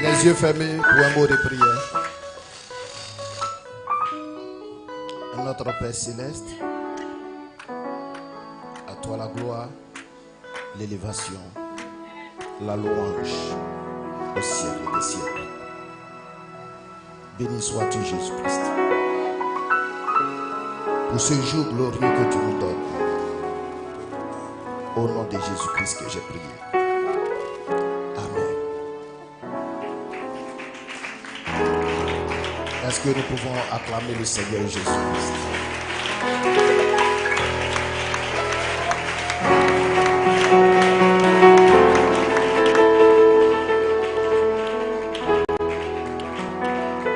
Les yeux fermés pour un mot de prière. Notre Père Céleste, à toi la gloire, l'élévation, la louange au siècle des siècles. Béni sois-tu Jésus-Christ. Pour ce jour glorieux que tu nous donnes, au nom de Jésus-Christ que j'ai prié. Amen. Est-ce que nous pouvons acclamer le Seigneur Jésus-Christ?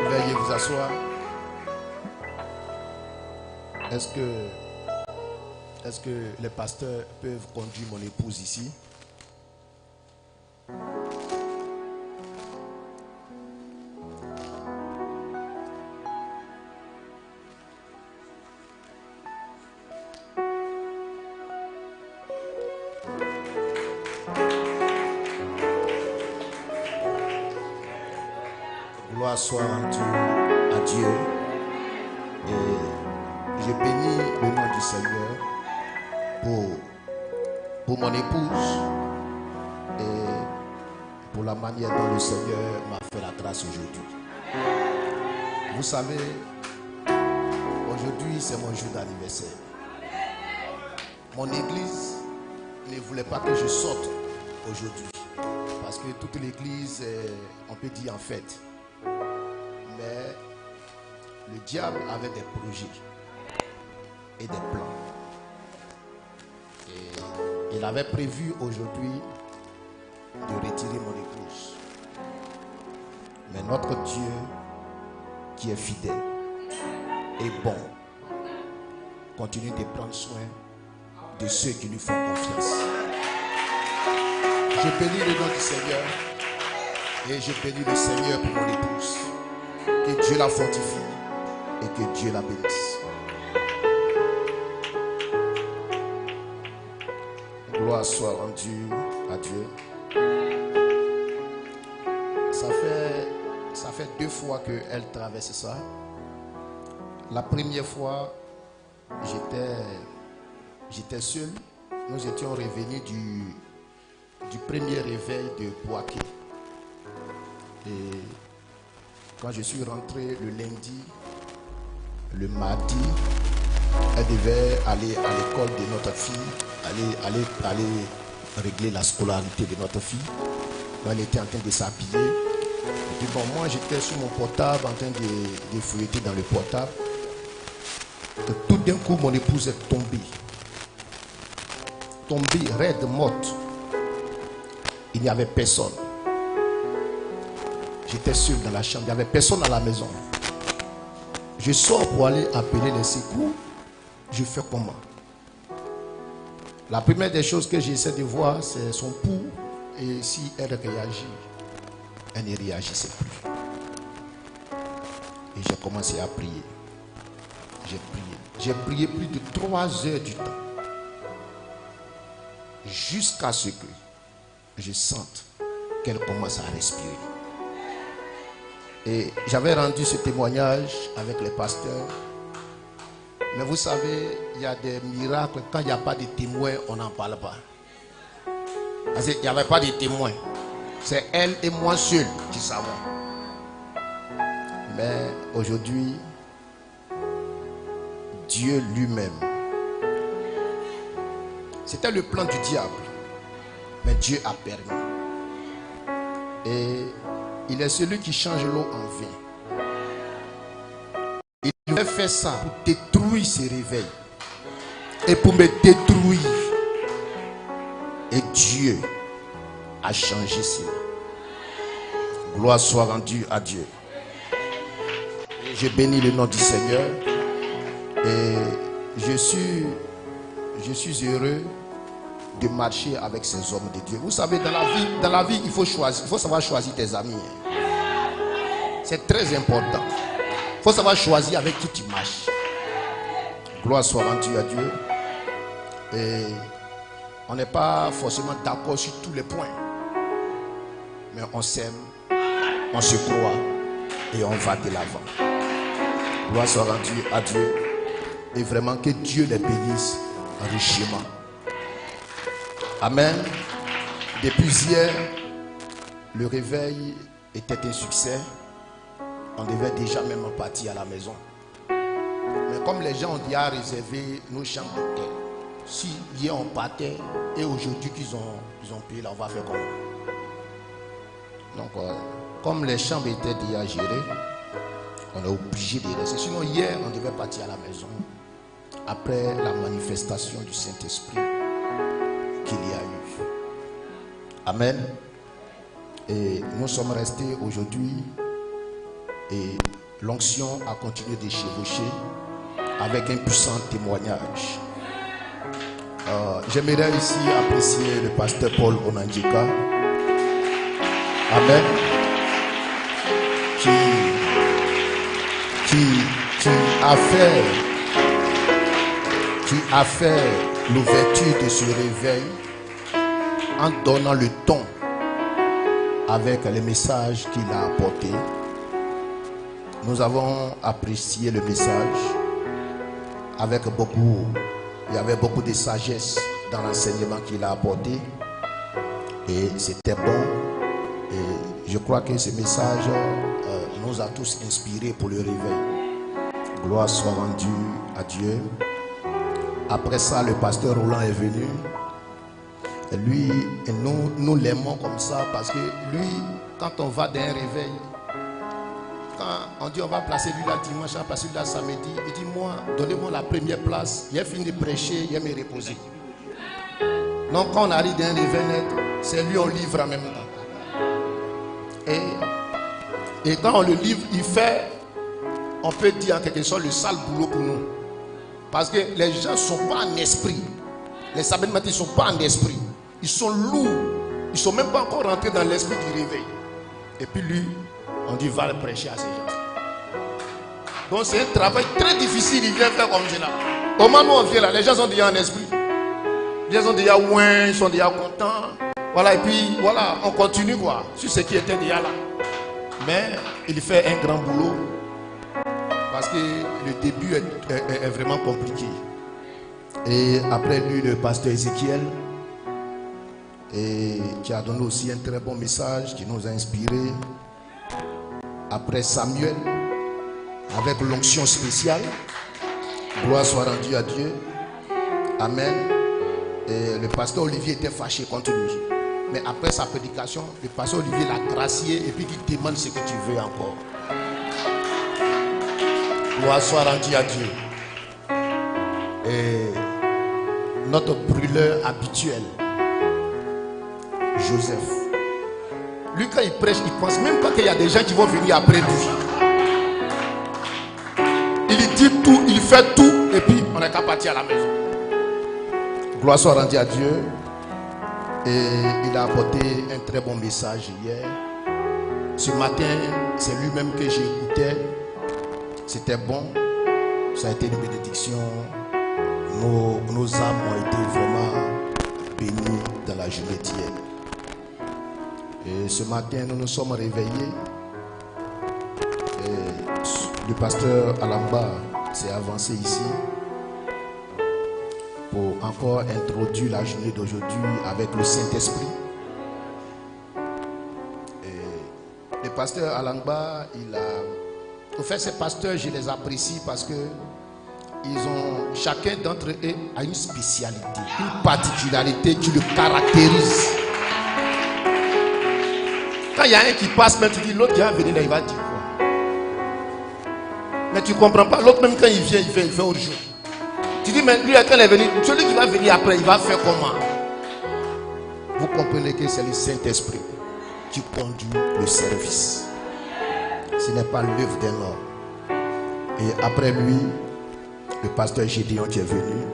Veuillez vous asseoir. Est-ce que les pasteurs peuvent conduire mon épouse ici? Gloire soit rendue à Dieu. Et je bénis le nom du Seigneur pour mon épouse et pour la manière dont le Seigneur m'a fait la grâce aujourd'hui. Vous savez, aujourd'hui c'est mon jour d'anniversaire. Mon église ne voulait pas que je sorte aujourd'hui parce que toute l'église, on peut dire en fête. Mais le diable avait des projets et des plans. Et il avait prévu aujourd'hui de retirer mon épouse. Mais notre Dieu, qui est fidèle et bon, continue de prendre soin de ceux qui lui font confiance. Je bénis le nom du Seigneur et je bénis le Seigneur pour mon épouse. Que Dieu la fortifie et que Dieu la bénisse. Gloire soit rendue à Dieu. Ça fait 2 fois qu'elle traverse ça. La première fois, j'étais seul. Nous étions revenus du premier réveil de Boaké. Et quand je suis rentré le lundi, le mardi, elle devait aller à l'école de notre fille, aller régler la scolarité de notre fille. Elle était en train de s'habiller. Et puis bon, moi j'étais sur mon portable en train de fouilleter dans le portable. Et tout d'un coup, mon épouse est tombée. Tombée, raide, morte. Il n'y avait personne. J'étais seul dans la chambre, il n'y avait personne à la maison. Je sors pour aller appeler les secours. Je fais comment? La première des choses que j'essaie de voir, c'est son pouls. Et si elle réagit, elle ne réagissait plus. Et j'ai commencé à prier. J'ai prié. J'ai prié plus de 3 heures du temps. Jusqu'à ce que je sente qu'elle commence à respirer. Et j'avais rendu ce témoignage avec les pasteurs. Mais vous savez, il y a des miracles. Quand il n'y a pas de témoins, on n'en parle pas. Parce qu'il n'y avait pas de témoins. C'est elle et moi seul qui savons. Mais aujourd'hui, Dieu lui-même. C'était le plan du diable. Mais Dieu a permis. Et il est celui qui change l'eau en vin. Il devait faire ça pour détruire ses réveils. Et pour me détruire. Et Dieu a changé cela. Gloire soit rendue à Dieu. Et je bénis le nom du Seigneur. Et je suis heureux de marcher avec ces hommes de Dieu. Vous savez, dans la vie, il faut savoir choisir tes amis. C'est très important. Il faut savoir choisir avec qui tu marches. Gloire soit rendue à Dieu. Et on n'est pas forcément d'accord sur tous les points. Mais on s'aime on se croit et on va de l'avant. Gloire soit rendue à Dieu. Et vraiment que Dieu les bénisse richement. Amen. Depuis hier, le réveil était un succès. On devait déjà même partir à la maison. Mais comme les gens ont déjà réservé nos chambres d'hôtel, si hier on partait et aujourd'hui qu'ils ont payé, là on va faire comment? Donc, comme les chambres étaient déjà gérées, on est obligé de rester. Sinon, hier, on devait partir à la maison après la manifestation du Saint-Esprit qu'il y a eu. Amen. Et nous sommes restés aujourd'hui et l'onction a continué de chevaucher avec un puissant témoignage. J'aimerais ici apprécier le pasteur Paul Onandjika. Amen. Qui a fait l'ouverture de ce réveil en donnant le ton avec les messages qu'il a apportés. Nous avons apprécié le message avec beaucoup. Il y avait beaucoup de sagesse dans l'enseignement qu'il a apporté et c'était bon. Et je crois que ce message nous a tous inspirés pour le réveil. Gloire soit rendue à Dieu. Après ça, le pasteur Roland est venu. Et lui, nous l'aimons comme ça parce que lui, quand on va dans un réveil, quand on dit on va placer lui là dimanche, on va placer lui là samedi, il dit moi, donnez-moi la première place. Il a fini de prêcher, il a me reposer. Donc quand on arrive dans un réveil net, c'est lui on livre en même temps. Et quand on le livre, il fait, on peut dire en quelque sorte, le sale boulot pour nous. Parce que les gens ne sont pas en esprit. Les sabbats ne sont pas en esprit. Ils sont lourds. Ils ne sont même pas encore rentrés dans l'esprit du réveil. Et puis lui, on dit va le prêcher à ces gens. Donc c'est un travail très difficile. Il vient faire comme cela. Au moment où on vient là, les gens sont déjà en esprit. Les gens sont déjà ouin, ils sont déjà contents. Voilà, et puis voilà, on continue quoi, sur ce qui était déjà là. Mais il fait un grand boulot. Parce que le début est vraiment compliqué. Et après lui, le pasteur Ézéchiel, qui a donné aussi un très bon message, qui nous a inspirés. Après Samuel, avec l'onction spéciale. Gloire soit rendue à Dieu. Amen. Et le pasteur Olivier était fâché contre lui. Mais après sa prédication, le pasteur Olivier l'a gracié et puis il demande ce que tu veux encore. Gloire soit rendue à Dieu. Et notre brûleur habituel, Joseph. Lui, quand il prêche, il ne pense même pas qu'il y a des gens qui vont venir après lui. Il dit tout, il fait tout, et puis on n'est qu'à partir à la maison. Gloire soit rendue à Dieu. Et il a apporté un très bon message hier. Ce matin, c'est lui-même que j'ai écouté. C'était bon. Ça a été une bénédiction. Nos âmes ont été vraiment bénies dans la journée d'hier. Et ce matin, nous nous sommes réveillés. Et le pasteur Alamba s'est avancé ici pour encore introduire la journée d'aujourd'hui avec le Saint-Esprit. Et le pasteur Alamba, au fait, ces pasteurs, je les apprécie parce que chacun d'entre eux a une spécialité, une particularité qui le caractérise. Quand il y a un qui passe, même tu dis l'autre qui va venir là, il va dire quoi? Mais tu ne comprends pas. L'autre même quand il vient, il fait autre chose. Tu dis mais lui quand il est venu, celui qui va venir après, il va faire comment? Vous comprenez que c'est le Saint-Esprit qui conduit le service. Ce n'est pas l'œuvre d'un homme. Et après lui, le pasteur Gédéon qui est venu.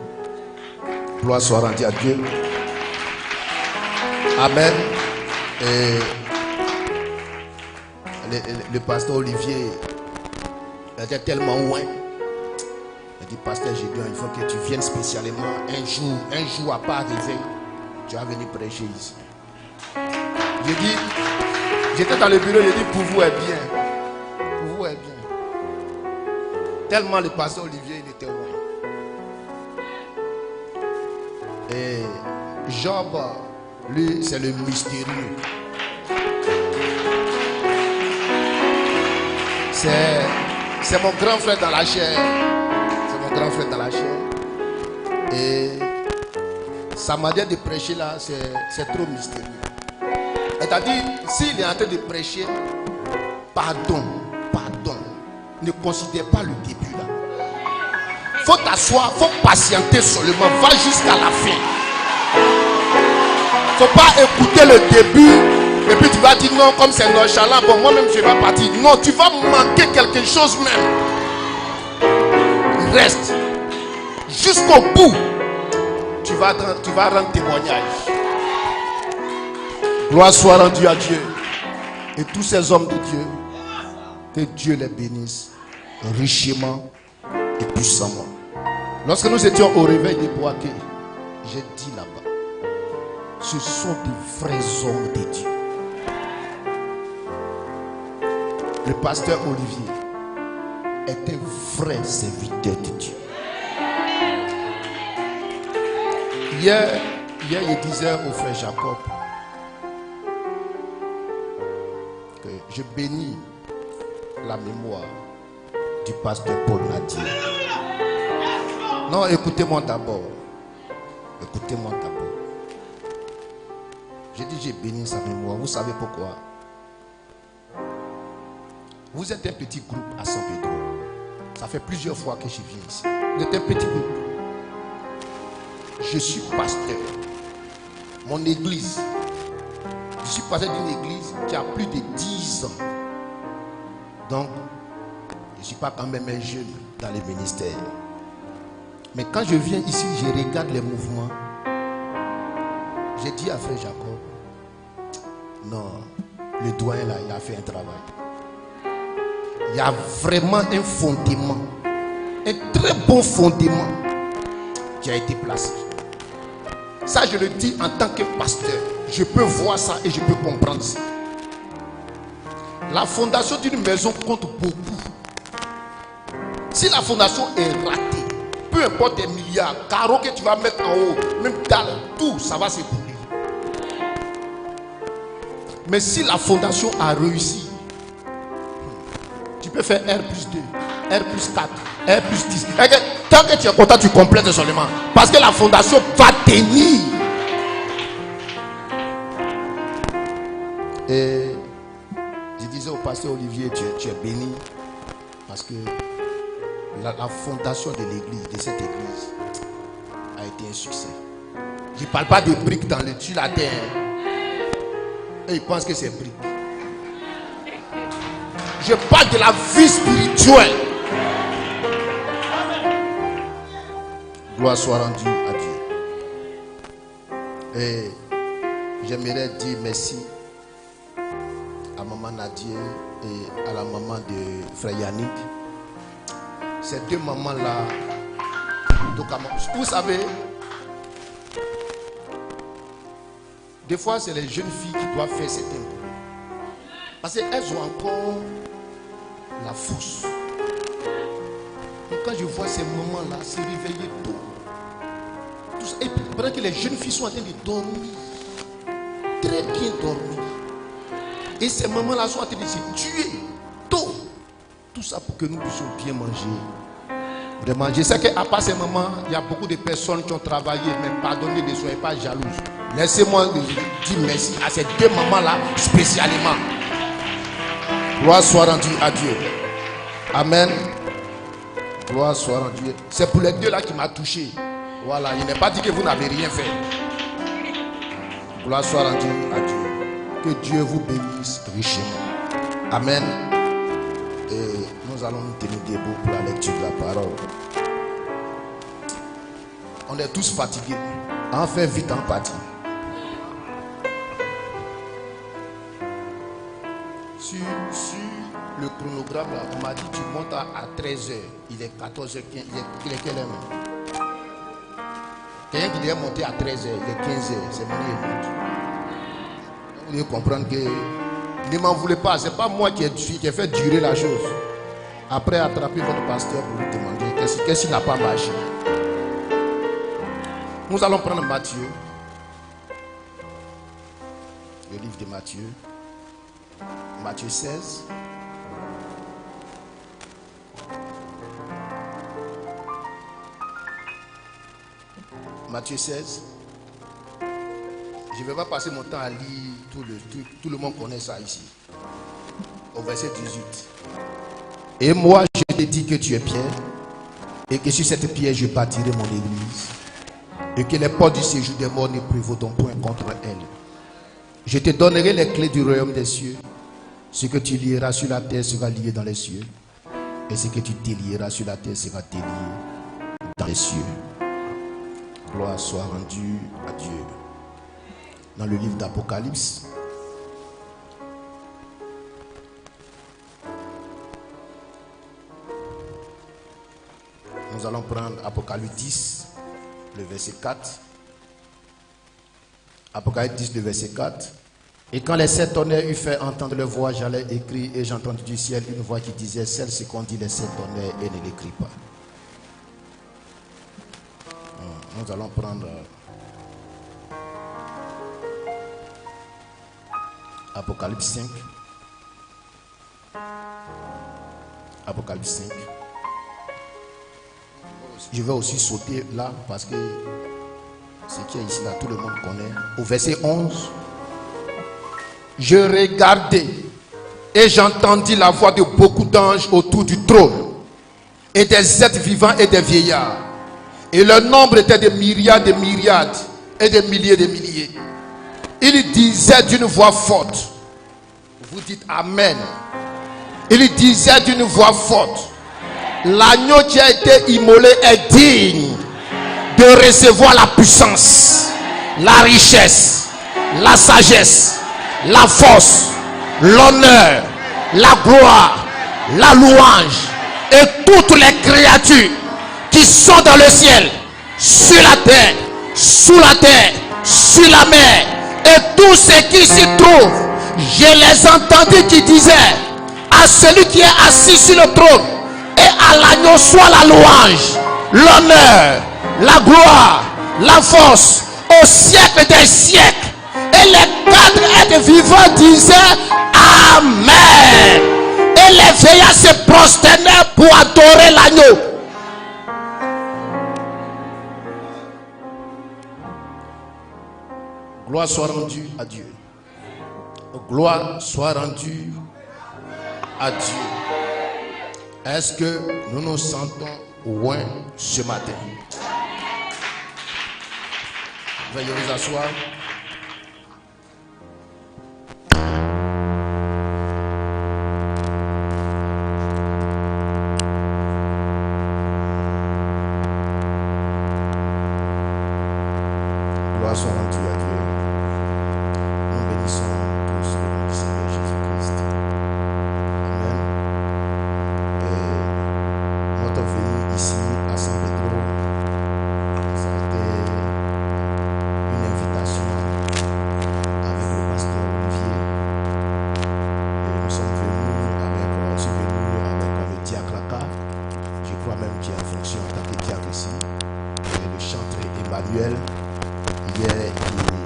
Gloire soit rendue à Dieu. Amen. Et le pasteur Olivier était tellement loin. Il dit pasteur Gédéon, il faut que tu viennes spécialement un jour à part réveil. Tu vas venir prêcher ici. Je dis J'étais dans le bureau, j'ai dit pour vous est bien. Pour vous est bien. Tellement le pasteur Olivier, il était loin. Et Job, lui, c'est le mystérieux. C'est mon grand frère dans la chair. C'est mon grand frère dans la chair. Et sa manière de prêcher là, c'est trop mystérieux. C'est-à-dire, s'il est en train de prêcher, pardon, ne considère pas le début là. Faut t'asseoir, faut patienter seulement, va jusqu'à la fin. Faut pas écouter le début et puis tu vas dire non, comme c'est nonchalant, bon moi-même je vais partir. Non, tu vas manquer quelque chose même. Reste jusqu'au bout. Tu vas rendre témoignage. Gloire soit rendue à Dieu. Et tous ces hommes de Dieu, que Dieu les bénisse richement et puissamment. Lorsque nous étions au réveil des Boaké, j'ai dit là-bas, ce sont des vrais hommes de Dieu. Le pasteur Olivier est un vrai serviteur de Dieu. Hier, il disait au frère Jacob que je bénis la mémoire du pasteur Paul Nadir. Non, écoutez-moi d'abord. Écoutez-moi d'abord. J'ai dit j'ai béni sa mémoire. Vous savez pourquoi? Vous êtes un petit groupe à San Pedro. Ça fait plusieurs fois que je viens ici. Vous êtes un petit groupe. Je suis pasteur. Mon église. Je suis pasteur d'une église qui a plus de 10 ans. Donc, je ne suis pas quand même un jeune dans les ministères. Mais quand je viens ici, je regarde les mouvements. J'ai dit à frère Jacob, non, le doyen là, il a fait un travail. Il y a vraiment un fondement, un très bon fondement qui a été placé. Ça, je le dis en tant que pasteur. Je peux voir ça et je peux comprendre ça. La fondation d'une maison compte beaucoup. Si la fondation est ratée, peu importe les milliards, carreaux que tu vas mettre en haut, même dalle, tout, ça va s'ébrouiller. Mais si la fondation a réussi, tu peux faire R plus 2, R plus 4, R plus 10. Tant que tu es content, tu complètes seulement. Parce que la fondation va tenir. Et je disais au pasteur Olivier, tu es béni. Parce que la fondation de l'église, de cette église, a été un succès. Je ne parle pas de briques dans le dessus la terre. Et ils pensent que c'est briques. Je parle de la vie spirituelle. Gloire soit rendue à Dieu. Et j'aimerais dire merci à maman Nadia et à la maman de frère Yannick. Ces deux mamans-là, vous savez, des fois c'est les jeunes filles qui doivent faire certains boulots. Parce qu'elles ont encore la force. Donc quand je vois ces moments-là se réveiller tôt, tout ça, et pendant que les jeunes filles sont en train de dormir, très bien dormir, et ces moments-là sont en train de se tuer tôt, tout ça pour que nous puissions bien manger. Vraiment, je sais qu'à part ces moments, il y a beaucoup de personnes qui ont travaillé, mais pardonnez, ne soyez pas jalouses. Laissez-moi dire merci à ces deux mamans-là spécialement. Gloire soit rendue à Dieu. Amen. Gloire soit rendue. C'est pour les deux là qui m'a touché. Voilà, il n'est pas dit que vous n'avez rien fait. Gloire soit rendue à Dieu. Que Dieu vous bénisse richement. Amen. Et nous allons nous tenir debout pour la lecture de la parole. On est tous fatigués. On fait vite en partie. Sur le chronogramme, là, on m'a dit tu montes à 13h. Il est 14h15. Il est quelle heure même? Quelqu'un qui devait monter à 13h, il est 15h. C'est mon monte. Vous devez comprendre que Ne m'en voulez pas, ce n'est pas moi qui ai fait durer la chose. Après, attrapez votre pasteur pour lui demander qu'est-ce qui n'a pas marché. Nous allons prendre Matthieu. Le livre de Matthieu. Matthieu 16. Matthieu 16. Je ne vais pas passer mon temps à lire, tout le monde connaît ça ici. Au verset 18. Et moi, je te dis que tu es Pierre, et que sur cette pierre, je bâtirai mon église, et que les portes du séjour des morts ne prévaudront point contre elle. Je te donnerai les clés du royaume des cieux. Ce que tu lieras sur la terre sera lié dans les cieux, et ce que tu délieras sur la terre sera délié dans les cieux. Gloire soit rendue à Dieu. Dans le livre d'Apocalypse, nous allons prendre Apocalypse 10, le verset 4. Apocalypse 10, le verset 4. Et quand les 7 tonnerres eurent fait entendre leur voix, j'allais écrire, et j'entendis du ciel une voix qui disait: celle ce qu'on dit les 7 tonnerres, et ne l'écrit pas. Nous allons prendre Apocalypse 5. Apocalypse 5. Je vais aussi sauter là parce que ce qui est ici là, tout le monde connaît. Au verset 11. Je regardai et j'entendis la voix de beaucoup d'anges autour du trône, et des êtres vivants et des vieillards. Et leur nombre était de myriades et de milliers de milliers. Il disait d'une voix forte, vous dites Amen. Il disait d'une voix forte: l'agneau qui a été immolé est digne de recevoir la puissance, la richesse, la sagesse, la force, l'honneur, la gloire, la louange, et toutes les créatures qui sont dans le ciel, sur la terre, sous la terre, sur la mer, et tous ceux qui s'y trouvent. Je les entendis qui disaient à celui qui est assis sur le trône et à l'agneau soit la louange, l'honneur, la gloire, la force au siècle des siècles. Et les 4 êtres vivants disaient Amen. Et les veillards se prosternèrent pour adorer l'agneau. Gloire soit rendue à Dieu. Gloire soit rendue à Dieu. Est-ce que nous nous sentons loin ce matin? Veuillez vous asseoir. Gloire soit rendue à Dieu. Nous bénissons tous le nom du Seigneur Jésus-Christ. Amen. Et notre venue ici à San Pedro, ça a été une invitation avec le pasteur Olivier. Et nous sommes venus avec le diacre. Je crois même qu'il est en fonction en tant que diacre ici. Et le chanteur Emmanuel. Hier,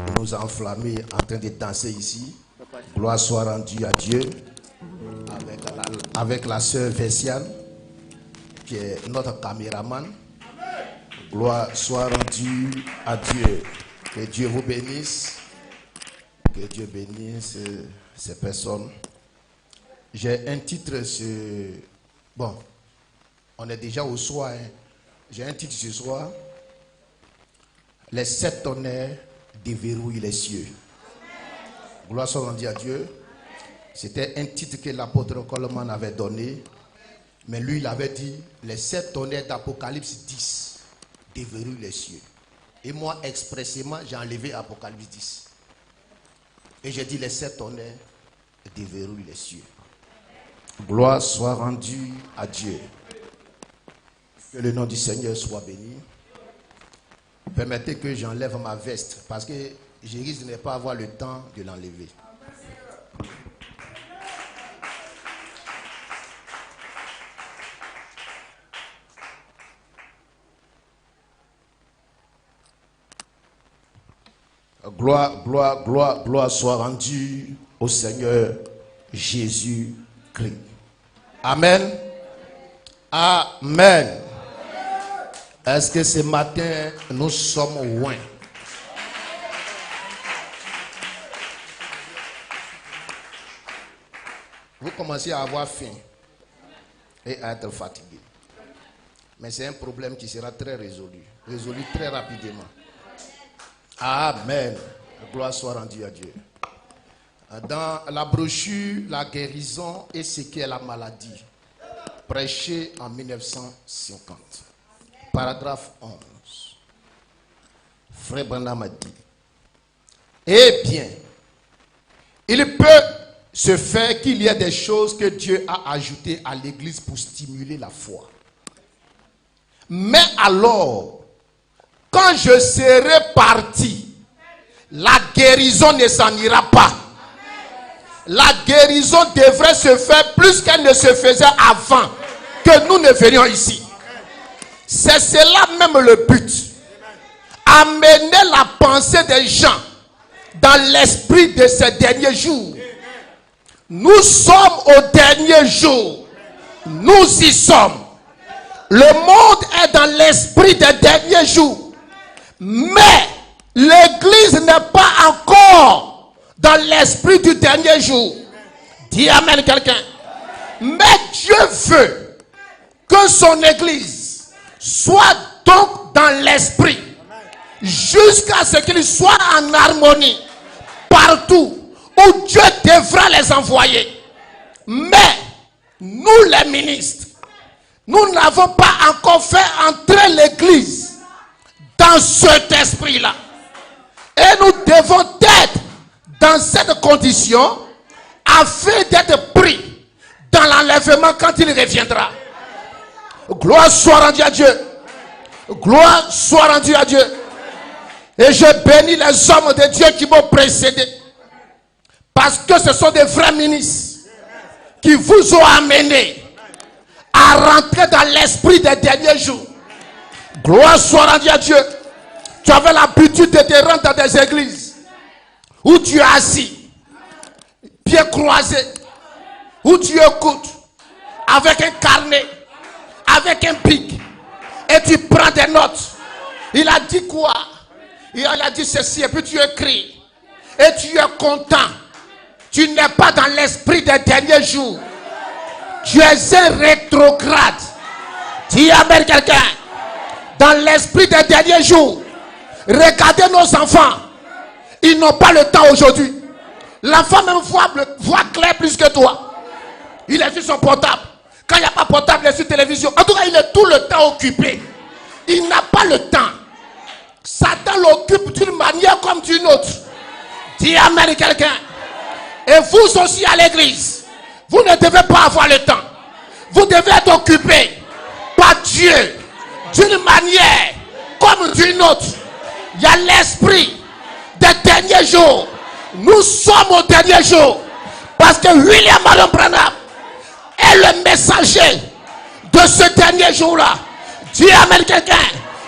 il nous a enflammés en train de danser ici. Gloire soit rendue à Dieu. Avec la sœur Vessiane, qui est notre caméraman. Gloire soit rendue à Dieu. Que Dieu vous bénisse. Que Dieu bénisse ces personnes. J'ai un titre bon, on est déjà au soir. Hein. J'ai un titre ce soir. Les 7 tonnerres déverrouillent les cieux. Gloire soit rendue à Dieu. C'était un titre que l'apôtre Coleman avait donné. Mais lui, il avait dit, les 7 tonnerres d'Apocalypse 10 déverrouillent les cieux. Et moi, expressément, j'ai enlevé Apocalypse 10. Et j'ai dit, les 7 tonnerres déverrouillent les cieux. Gloire soit rendue à Dieu. Que le nom du Seigneur soit béni. Permettez que j'enlève ma veste parce que je risque de ne pas avoir le temps de l'enlever. Gloire soit rendue au Seigneur Jésus-Christ. Amen. Amen. Est-ce que ce matin, nous sommes loin? Vous commencez à avoir faim et à être fatigué. Mais c'est un problème qui sera très résolu très rapidement. Amen. Gloire soit rendue à Dieu. Dans la brochure La guérison et ce qu'est la maladie, prêchée en 1950, paragraphe 11, Frère Branham a dit: eh bien, il peut se fait qu'il y a des choses que Dieu a ajoutées à l'église pour stimuler la foi. Mais alors, quand je serai parti, la guérison ne s'en ira pas. La guérison devrait se faire plus qu'elle ne se faisait avant que nous ne venions ici. C'est cela même le but. Amener la pensée des gens dans l'esprit de ces derniers jours. Nous sommes au dernier jour. Nous y sommes. Le monde est dans l'esprit des derniers jours. Mais l'église n'est pas encore dans l'esprit du dernier jour. Dis amen quelqu'un. Mais Dieu veut que son église soit donc dans l'esprit jusqu'à ce qu'il soit en harmonie partout où Dieu devra les envoyer. Mais nous les ministres, nous n'avons pas encore fait entrer l'église dans cet esprit-là. Et nous devons être dans cette condition afin d'être pris dans l'enlèvement quand il reviendra. Gloire soit rendue à Dieu. Gloire soit rendue à Dieu. Et je bénis les hommes de Dieu qui m'ont précédé. Parce que ce sont des vrais ministres qui vous ont amené à rentrer dans l'esprit des derniers jours. Gloire soit rendue à Dieu. Tu avais l'habitude de te rendre dans des églises où tu es assis, pieds croisés, où tu écoutes avec un carnet, avec un pic, et tu prends des notes. Il a dit quoi? Il a dit ceci, et puis tu écris, et tu es content. Tu n'es pas dans l'esprit des derniers jours. Tu es un rétrograde. Dis amen quelqu'un. Dans l'esprit des derniers jours. Regardez nos enfants. Ils n'ont pas le temps aujourd'hui. L'enfant même voit clair plus que toi. Il est sur son portable. Quand il n'y a pas portable, il est sur télévision. En tout cas, il est tout le temps occupé. Il n'a pas le temps. Satan l'occupe d'une manière comme d'une autre. Dis amen quelqu'un. Et vous aussi à l'église, vous ne devez pas avoir le temps. Vous devez être occupé par Dieu d'une manière comme d'une autre. Il y a l'esprit des derniers jours. Nous sommes au dernier jour. Parce que William Marion Branham est le messager de ce dernier jour-là. Dieu amène quelqu'un.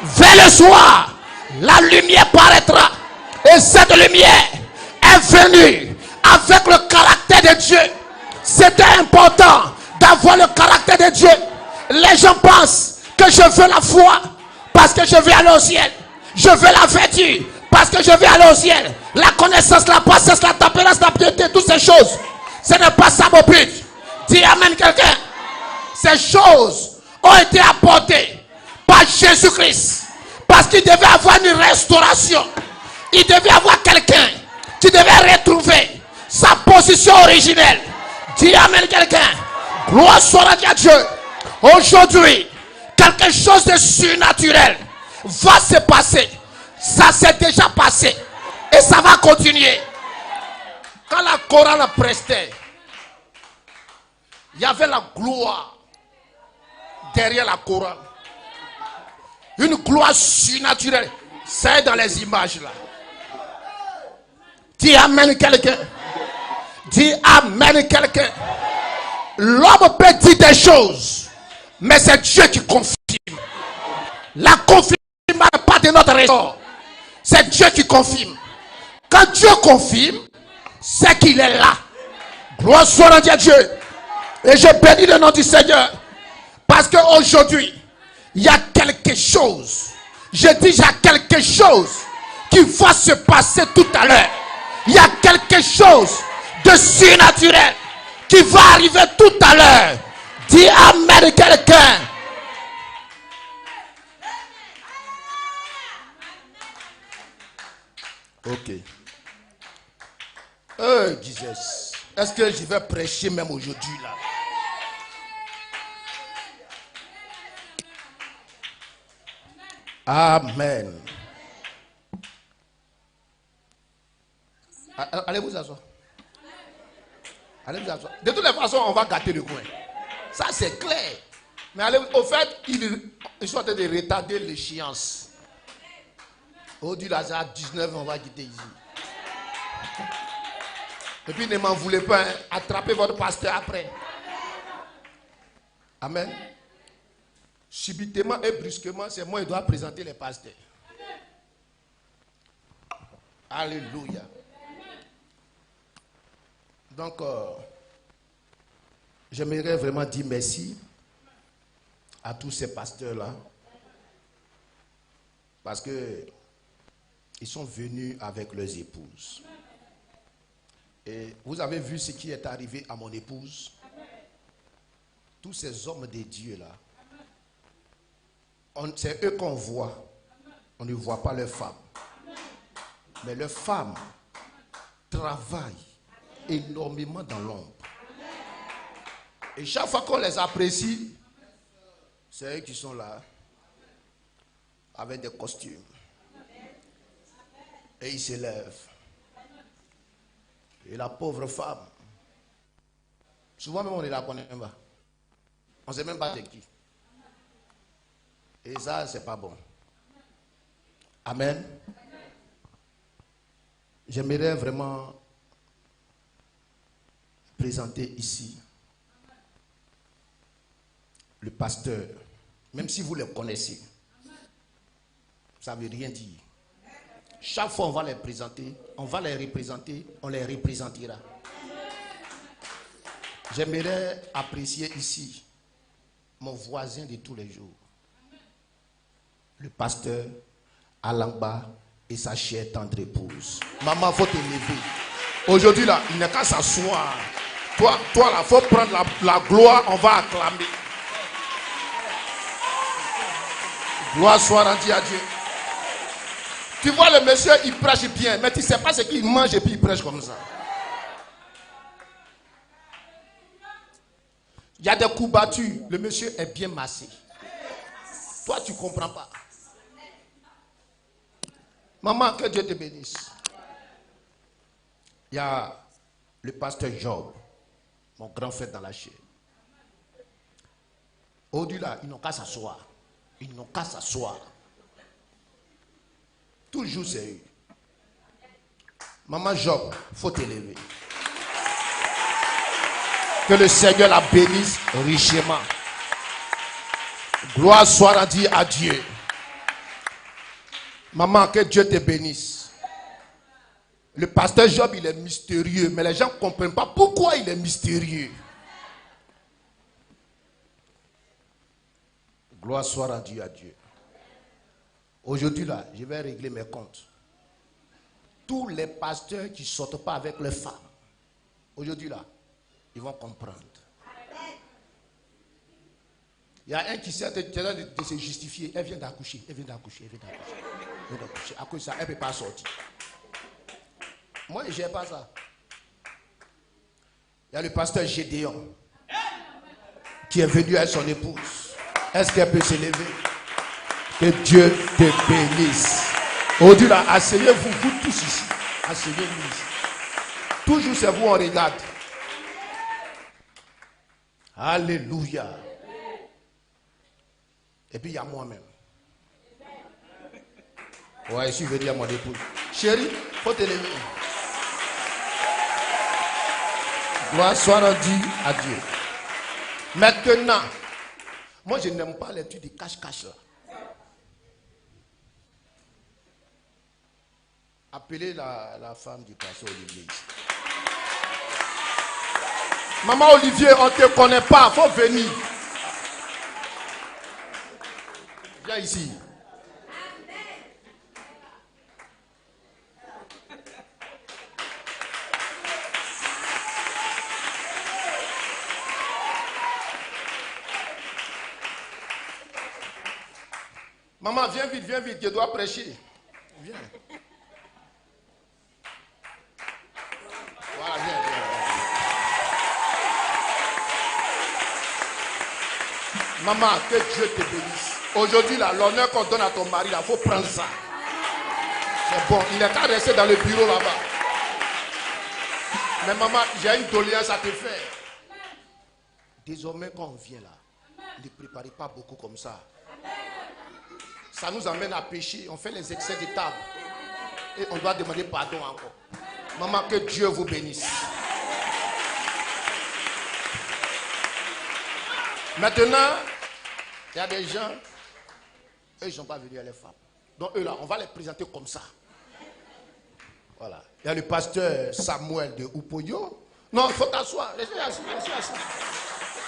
Vers le soir, la lumière paraîtra. Et cette lumière est venue avec le caractère de Dieu. C'était important d'avoir le caractère de Dieu. Les gens pensent que je veux la foi parce que je vais aller au ciel. Je veux la vertu parce que je vais aller au ciel. La connaissance, la patience, la tempérance, la piété, toutes ces choses. Ce n'est pas ça mon but. Dis amen quelqu'un. Ces choses ont été apportées par Jésus-Christ parce qu'il devait avoir une restauration. Il devait avoir quelqu'un qui devait retrouver sa position originelle. Dis amen quelqu'un. Gloire soit à Dieu. Aujourd'hui, quelque chose de surnaturel va se passer. Ça s'est déjà passé. Et ça va continuer. Quand la chorale prestait, il y avait la gloire derrière la chorale. Une gloire surnaturelle. C'est dans les images là. Dis amen quelqu'un. Dis amen quelqu'un. L'homme peut dire des choses, mais c'est Dieu qui confirme. La confirmation n'est pas de notre ressort. C'est Dieu qui confirme. Quand Dieu confirme, c'est qu'il est là. Gloire soit rendue à Dieu. Et je bénis le nom du Seigneur. Parce qu'aujourd'hui, il y a quelque chose. Je dis, il y a quelque chose qui va se passer tout à l'heure. Il y a quelque chose de surnaturel qui va arriver tout à l'heure. Dis amen quelqu'un. Ok. Jesus. Est-ce que je vais prêcher même aujourd'hui là? Amen. Allez vous asseoir. Allez vous asseoir. De toutes les façons, on va gâter le coin. Ça c'est clair. Mais allez, au fait, ils sont en train de retarder l'échéance. Aujourd'hui, là, c'est à 19, on va quitter ici. Et puis ne m'en voulez pas, hein. Attrapez votre pasteur après. Amen. Subitement et brusquement, c'est moi qui dois présenter les pasteurs. Alléluia. Donc, j'aimerais vraiment dire merci à tous ces pasteurs-là. Parce que ils sont venus avec leurs épouses. Et vous avez vu ce qui est arrivé à mon épouse. Tous ces hommes de Dieu là, c'est eux qu'on voit. On ne voit pas leurs femmes. Mais leurs femmes travaillent énormément dans l'ombre. Et chaque fois qu'on les apprécie, c'est eux qui sont là avec des costumes. Et ils s'élèvent. Et la pauvre femme, souvent même on ne la connaît pas. On ne sait même pas c'est qui. Et ça, c'est pas bon. Amen. J'aimerais vraiment présenter ici le pasteur. Même si vous le connaissez, ça ne veut rien dire. Chaque fois on va les présenter, on va les représenter, on les représentera. J'aimerais apprécier ici mon voisin de tous les jours, le pasteur Alamba et sa chère tendre épouse. Maman, il faut te lever. Aujourd'hui là, il n'est qu'à s'asseoir. Toi là, il faut prendre la gloire, on va acclamer. Gloire soit rendue à Dieu. Tu vois le monsieur, il prêche bien, mais tu ne sais pas ce qu'il mange et puis il prêche comme ça. Il y a des coups battus, le monsieur est bien massé. Toi, tu ne comprends pas. Maman, que Dieu te bénisse. Il y a le pasteur Job, mon grand frère dans la chair. Au-delà, ils n'ont qu'à s'asseoir. Ils n'ont qu'à s'asseoir. Toujours sérieux. Maman Job, il faut t'élever. Que le Seigneur la bénisse richement. Gloire soit rendue à Dieu. Maman, que Dieu te bénisse. Le pasteur Job, il est mystérieux, mais les gens ne comprennent pas pourquoi il est mystérieux. Gloire soit rendue à Dieu. Aujourd'hui, là, je vais régler mes comptes. Tous les pasteurs qui ne sortent pas avec leurs femmes, aujourd'hui, là, ils vont comprendre. Il y a un qui sait de se justifier. Elle vient d'accoucher, elle vient d'accoucher, elle vient d'accoucher. À cause de ça, elle ne peut pas sortir. Moi, je n'ai pas ça. Il y a le pasteur Gédéon qui est venu avec son épouse. Est-ce qu'elle peut s'élever? Que Dieu te bénisse. Aujourd'hui, là, asseyez-vous, vous tous ici. Asseyez-vous ici. Toujours, c'est vous, on regarde. Alléluia. Et puis, il y a moi-même. Ouais, je suis venu à mon épouse. Chérie, il faut te lever. Gloire soit rendue à Dieu. Maintenant, moi, je n'aime pas les trucs de cache-cache là. Appelez la femme du pasteur Olivier ici. Maman Olivier, on ne te connaît pas, il faut venir. Viens ici. Maman, viens vite, je dois prêcher. Viens. Voilà, viens. Maman, que Dieu te bénisse. Aujourd'hui, l'honneur qu'on donne à ton mari, il faut prendre ça. C'est bon, il est qu'à rester dans le bureau là-bas. Mais maman, j'ai une doléance à te faire. Désormais, quand on vient là, ne préparez pas beaucoup comme ça. Ça nous amène à pécher. On fait les excès de table. Et on doit demander pardon encore. Maman, que Dieu vous bénisse. Maintenant, il y a des gens, eux, ils ne sont pas venus à les femmes. Donc, eux là, on va les présenter comme ça. Voilà. Il y a le pasteur Samuel de Upoyo. Non, il faut t'asseoir. Laissez assis.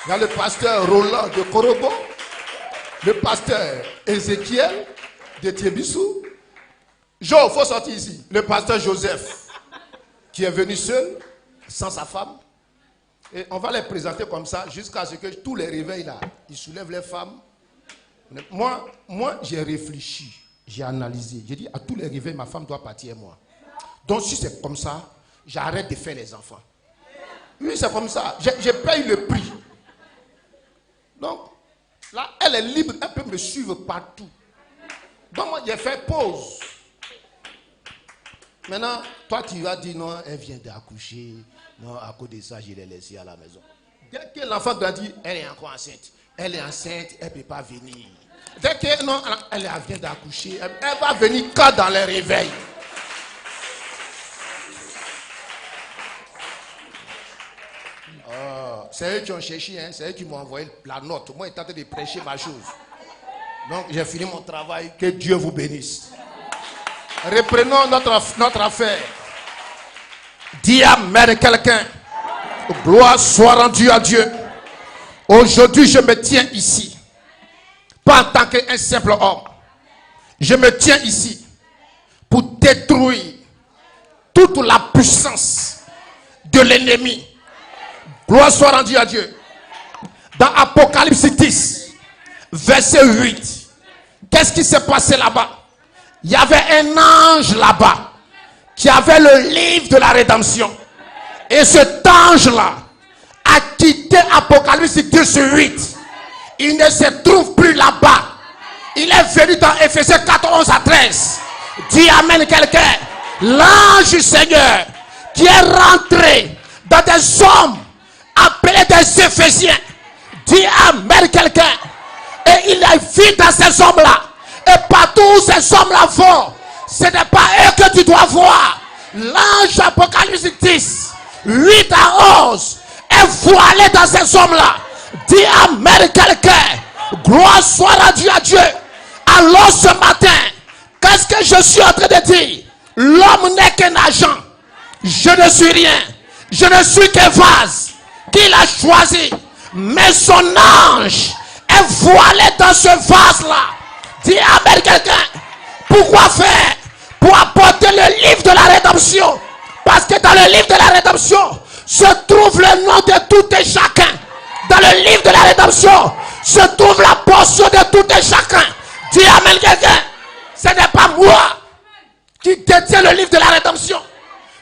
Il y a le pasteur Roland de Korobo. Le pasteur Ézéchiel de Thiebissou. Jo, il faut sortir ici. Le pasteur Joseph, qui est venu seul, sans sa femme. Et on va les présenter comme ça, jusqu'à ce que tous les réveils là, ils soulèvent les femmes. Moi j'ai réfléchi, j'ai analysé. J'ai dit, à tous les réveils, ma femme doit partir, moi. Donc si c'est comme ça, j'arrête de faire les enfants. Oui, c'est comme ça. Je paye le prix. Donc, là, elle est libre, elle peut me suivre partout. Donc, moi, j'ai fait pause. Maintenant, toi, tu vas dire non, elle vient d'accoucher. Non, à cause de ça, je l'ai laissée à la maison. Dès que l'enfant doit dire, elle est encore enceinte. Elle est enceinte, elle ne peut pas venir. Dès que non, elle vient d'accoucher, elle va venir quand dans les réveils. Oh, c'est eux qui ont cherché, hein, c'est eux qui m'ont envoyé la note. Moi, ils étaient en train de prêcher ma chose. Donc, j'ai fini mon travail. Que Dieu vous bénisse. Reprenons notre affaire. Dis amen quelqu'un. Gloire soit rendue à Dieu. Aujourd'hui, je me tiens ici. Pas en tant qu'un simple homme. Je me tiens ici pour détruire toute la puissance de l'ennemi. Gloire soit rendue à Dieu. Dans Apocalypse 10, verset 8. Qu'est-ce qui s'est passé là-bas? Il y avait un ange là-bas qui avait le livre de la rédemption. Et cet ange-là a quitté Apocalypse 10, 8. Il ne se trouve plus là-bas. Il est venu dans Éphésiens 14 à 13. Dis amen quelqu'un. L'ange du Seigneur qui est rentré dans des hommes appelés des Éphésiens. Dis amen quelqu'un. Et il a vu dans ces hommes-là. Et partout où ces hommes-là vont, ce n'est pas eux que tu dois voir. L'ange Apocalypse 10, 8 à 11 est voilé dans ces hommes-là. Dis amen quelqu'un. Gloire soit rendue à Dieu. Alors ce matin, qu'est-ce que je suis en train de dire? L'homme n'est qu'un agent. Je ne suis rien. Je ne suis qu'un vase qu'il a choisi. Mais son ange est voilé dans ce vase-là. Dis amen quelqu'un. Pourquoi faire? Pour apporter le livre de la rédemption. Parce que dans le livre de la rédemption se trouve le nom de tout et chacun. Dans le livre de la rédemption se trouve la portion de tout et chacun. Dis amen quelqu'un. Ce n'est pas moi qui détient le livre de la rédemption.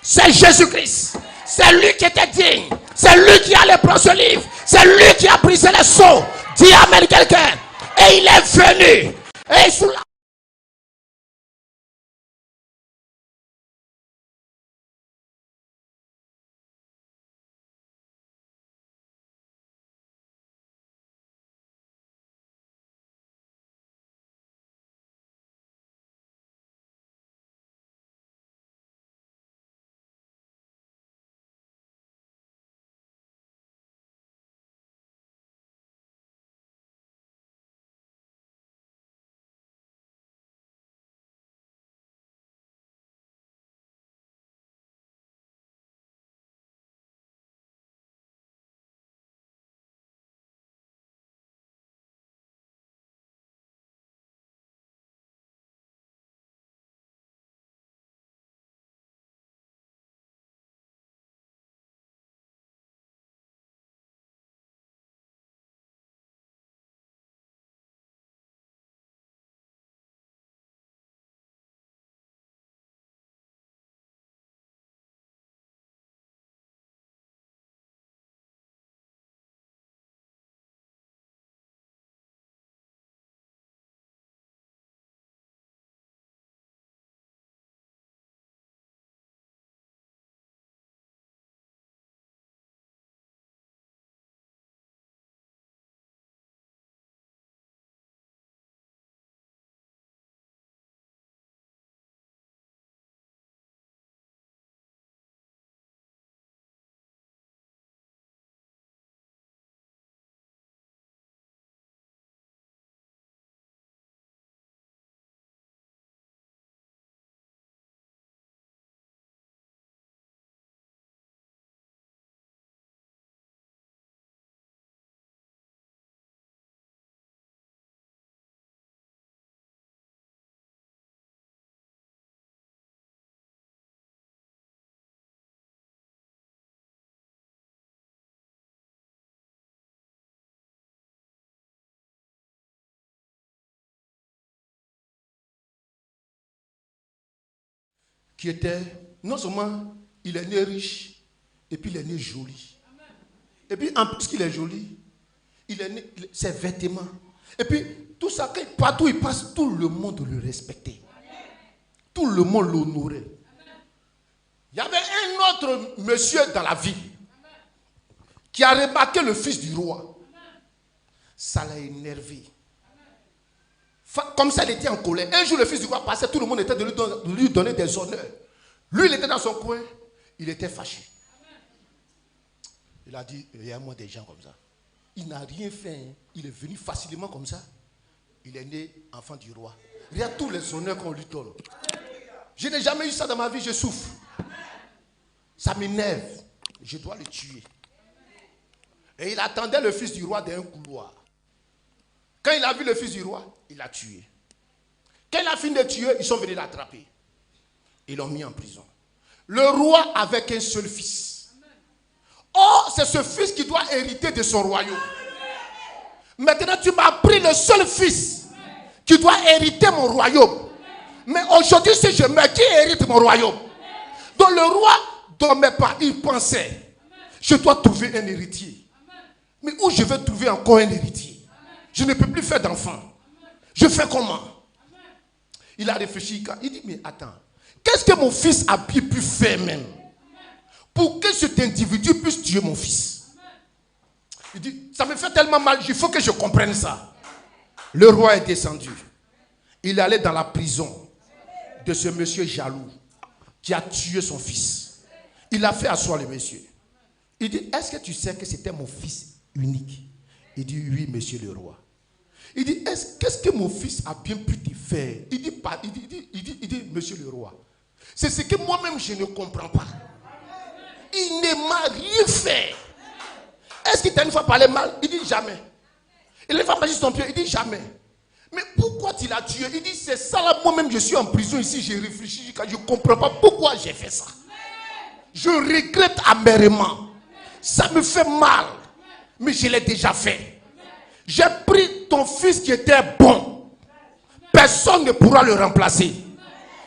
C'est Jésus-Christ. C'est lui qui était digne. C'est lui qui allait prendre ce livre. C'est lui qui a brisé les sceaux. Dis amen quelqu'un. Et il est venu. Et sous la qui était, non seulement il est né riche, et puis il est né joli. Et puis en plus qu'il est joli, il est né, ses vêtements. Et puis tout ça, partout il passe, tout le monde le respectait. Tout le monde l'honorait. Il y avait un autre monsieur dans la ville qui a remarqué le fils du roi. Ça l'a énervé. Comme ça, il était en colère. Un jour, le fils du roi passait, tout le monde était de lui donner des honneurs. Lui, il était dans son coin, il était fâché. Il a dit, il y a moi des gens comme ça. Il n'a rien fait, hein. Il est venu facilement comme ça. Il est né enfant du roi. Regarde tous les honneurs qu'on lui donne. Je n'ai jamais eu ça dans ma vie, je souffre. Ça m'énerve. Je dois le tuer. Et il attendait le fils du roi dans un couloir. Quand il a vu le fils du roi, il l'a tué. Quand il a fini de tuer, ils sont venus l'attraper. Ils l'ont mis en prison. Le roi avait qu'un seul fils. Or, c'est ce fils qui doit hériter de son royaume. Maintenant, tu m'as pris le seul fils qui doit hériter mon royaume. Mais aujourd'hui, si je meurs, qui hérite mon royaume? Donc le roi ne dormait pas, il pensait, je dois trouver un héritier. Mais où je vais trouver encore un héritier? Je ne peux plus faire d'enfant. Je fais comment? Il a réfléchi, il dit, mais attends, qu'est-ce que mon fils a pu faire même pour que cet individu puisse tuer mon fils? Il dit, ça me fait tellement mal, il faut que je comprenne ça. Le roi est descendu. Il est allé dans la prison de ce monsieur jaloux qui a tué son fils. Il a fait asseoir le monsieur. Il dit, est-ce que tu sais que c'était mon fils unique? Il dit, oui, monsieur le roi. Il dit, qu'est-ce que mon fils a bien pu te faire? Il dit, monsieur le roi, c'est ce que moi-même je ne comprends pas. Il ne m'a rien fait. Est-ce qu'il t'a une fois parlé mal? Il dit, jamais. Il a une fois marché sur son pied? Il dit, jamais. Mais pourquoi tu l'as tué? Il dit, c'est ça là, moi-même je suis en prison ici, j'ai réfléchi, je ne comprends pas pourquoi j'ai fait ça. Je regrette amèrement. Ça me fait mal. Mais je l'ai déjà fait. J'ai pris ton fils qui était bon. Personne ne pourra le remplacer.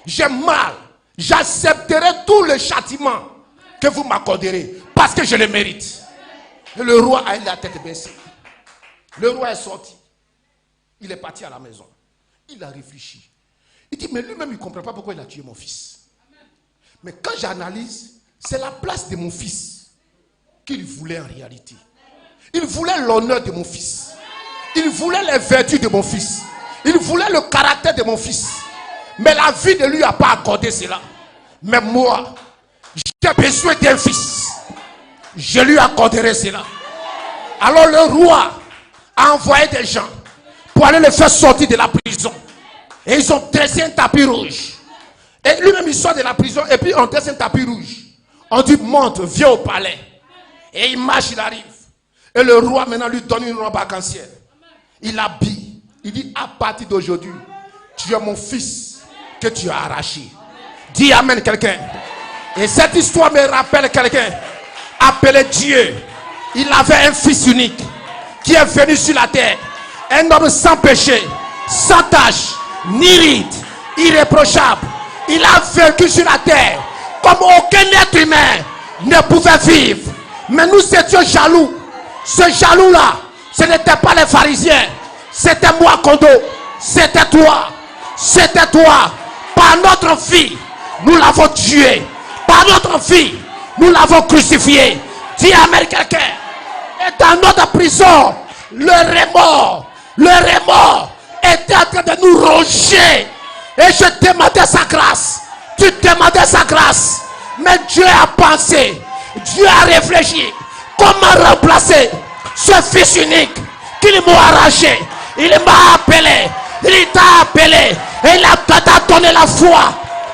J'ai mal. J'accepterai tout le châtiment que vous m'accorderez. Parce que je le mérite. Et le roi a eu la tête baissée. Le roi est sorti. Il est parti à la maison. Il a réfléchi. Il dit, mais lui-même, il ne comprend pas pourquoi il a tué mon fils. Mais quand j'analyse, c'est la place de mon fils qu'il voulait en réalité. Il voulait l'honneur de mon fils. Il voulait les vertus de mon fils. Il voulait le caractère de mon fils. Mais la vie ne lui a pas accordé cela. Mais moi, j'ai besoin d'un fils. Je lui accorderai cela. Alors le roi a envoyé des gens pour aller le faire sortir de la prison. Et ils ont dressé un tapis rouge. Et lui-même il sort de la prison et puis on dresse un tapis rouge. On dit monte, viens au palais. Et il marche, il arrive. Et le roi maintenant lui donne une robe arc-en-ciel. Il l'habille. Il dit à partir d'aujourd'hui, tu es mon fils que tu as arraché. Dis amen quelqu'un. Et cette histoire me rappelle quelqu'un appelé Dieu. Il avait un fils unique qui est venu sur la terre. Un homme sans péché, sans tache, ni ride, irréprochable. Il a vécu sur la terre comme aucun être humain ne pouvait vivre. Mais nous étions jaloux. Ce jaloux-là, ce n'était pas les pharisiens. C'était moi, Kondo. C'était toi. C'était toi. Par notre fille, nous l'avons tué. Par notre fille, nous l'avons crucifié. Dis amen quelqu'un. Et dans notre prison, le remords était en train de nous ronger. Et je demandais sa grâce. Tu demandais sa grâce. Mais Dieu a pensé. Dieu a réfléchi. Comment remplacer ce fils unique qu'il m'a arraché? Il m'a appelé. Il t'a appelé. Et il t'a donné la foi,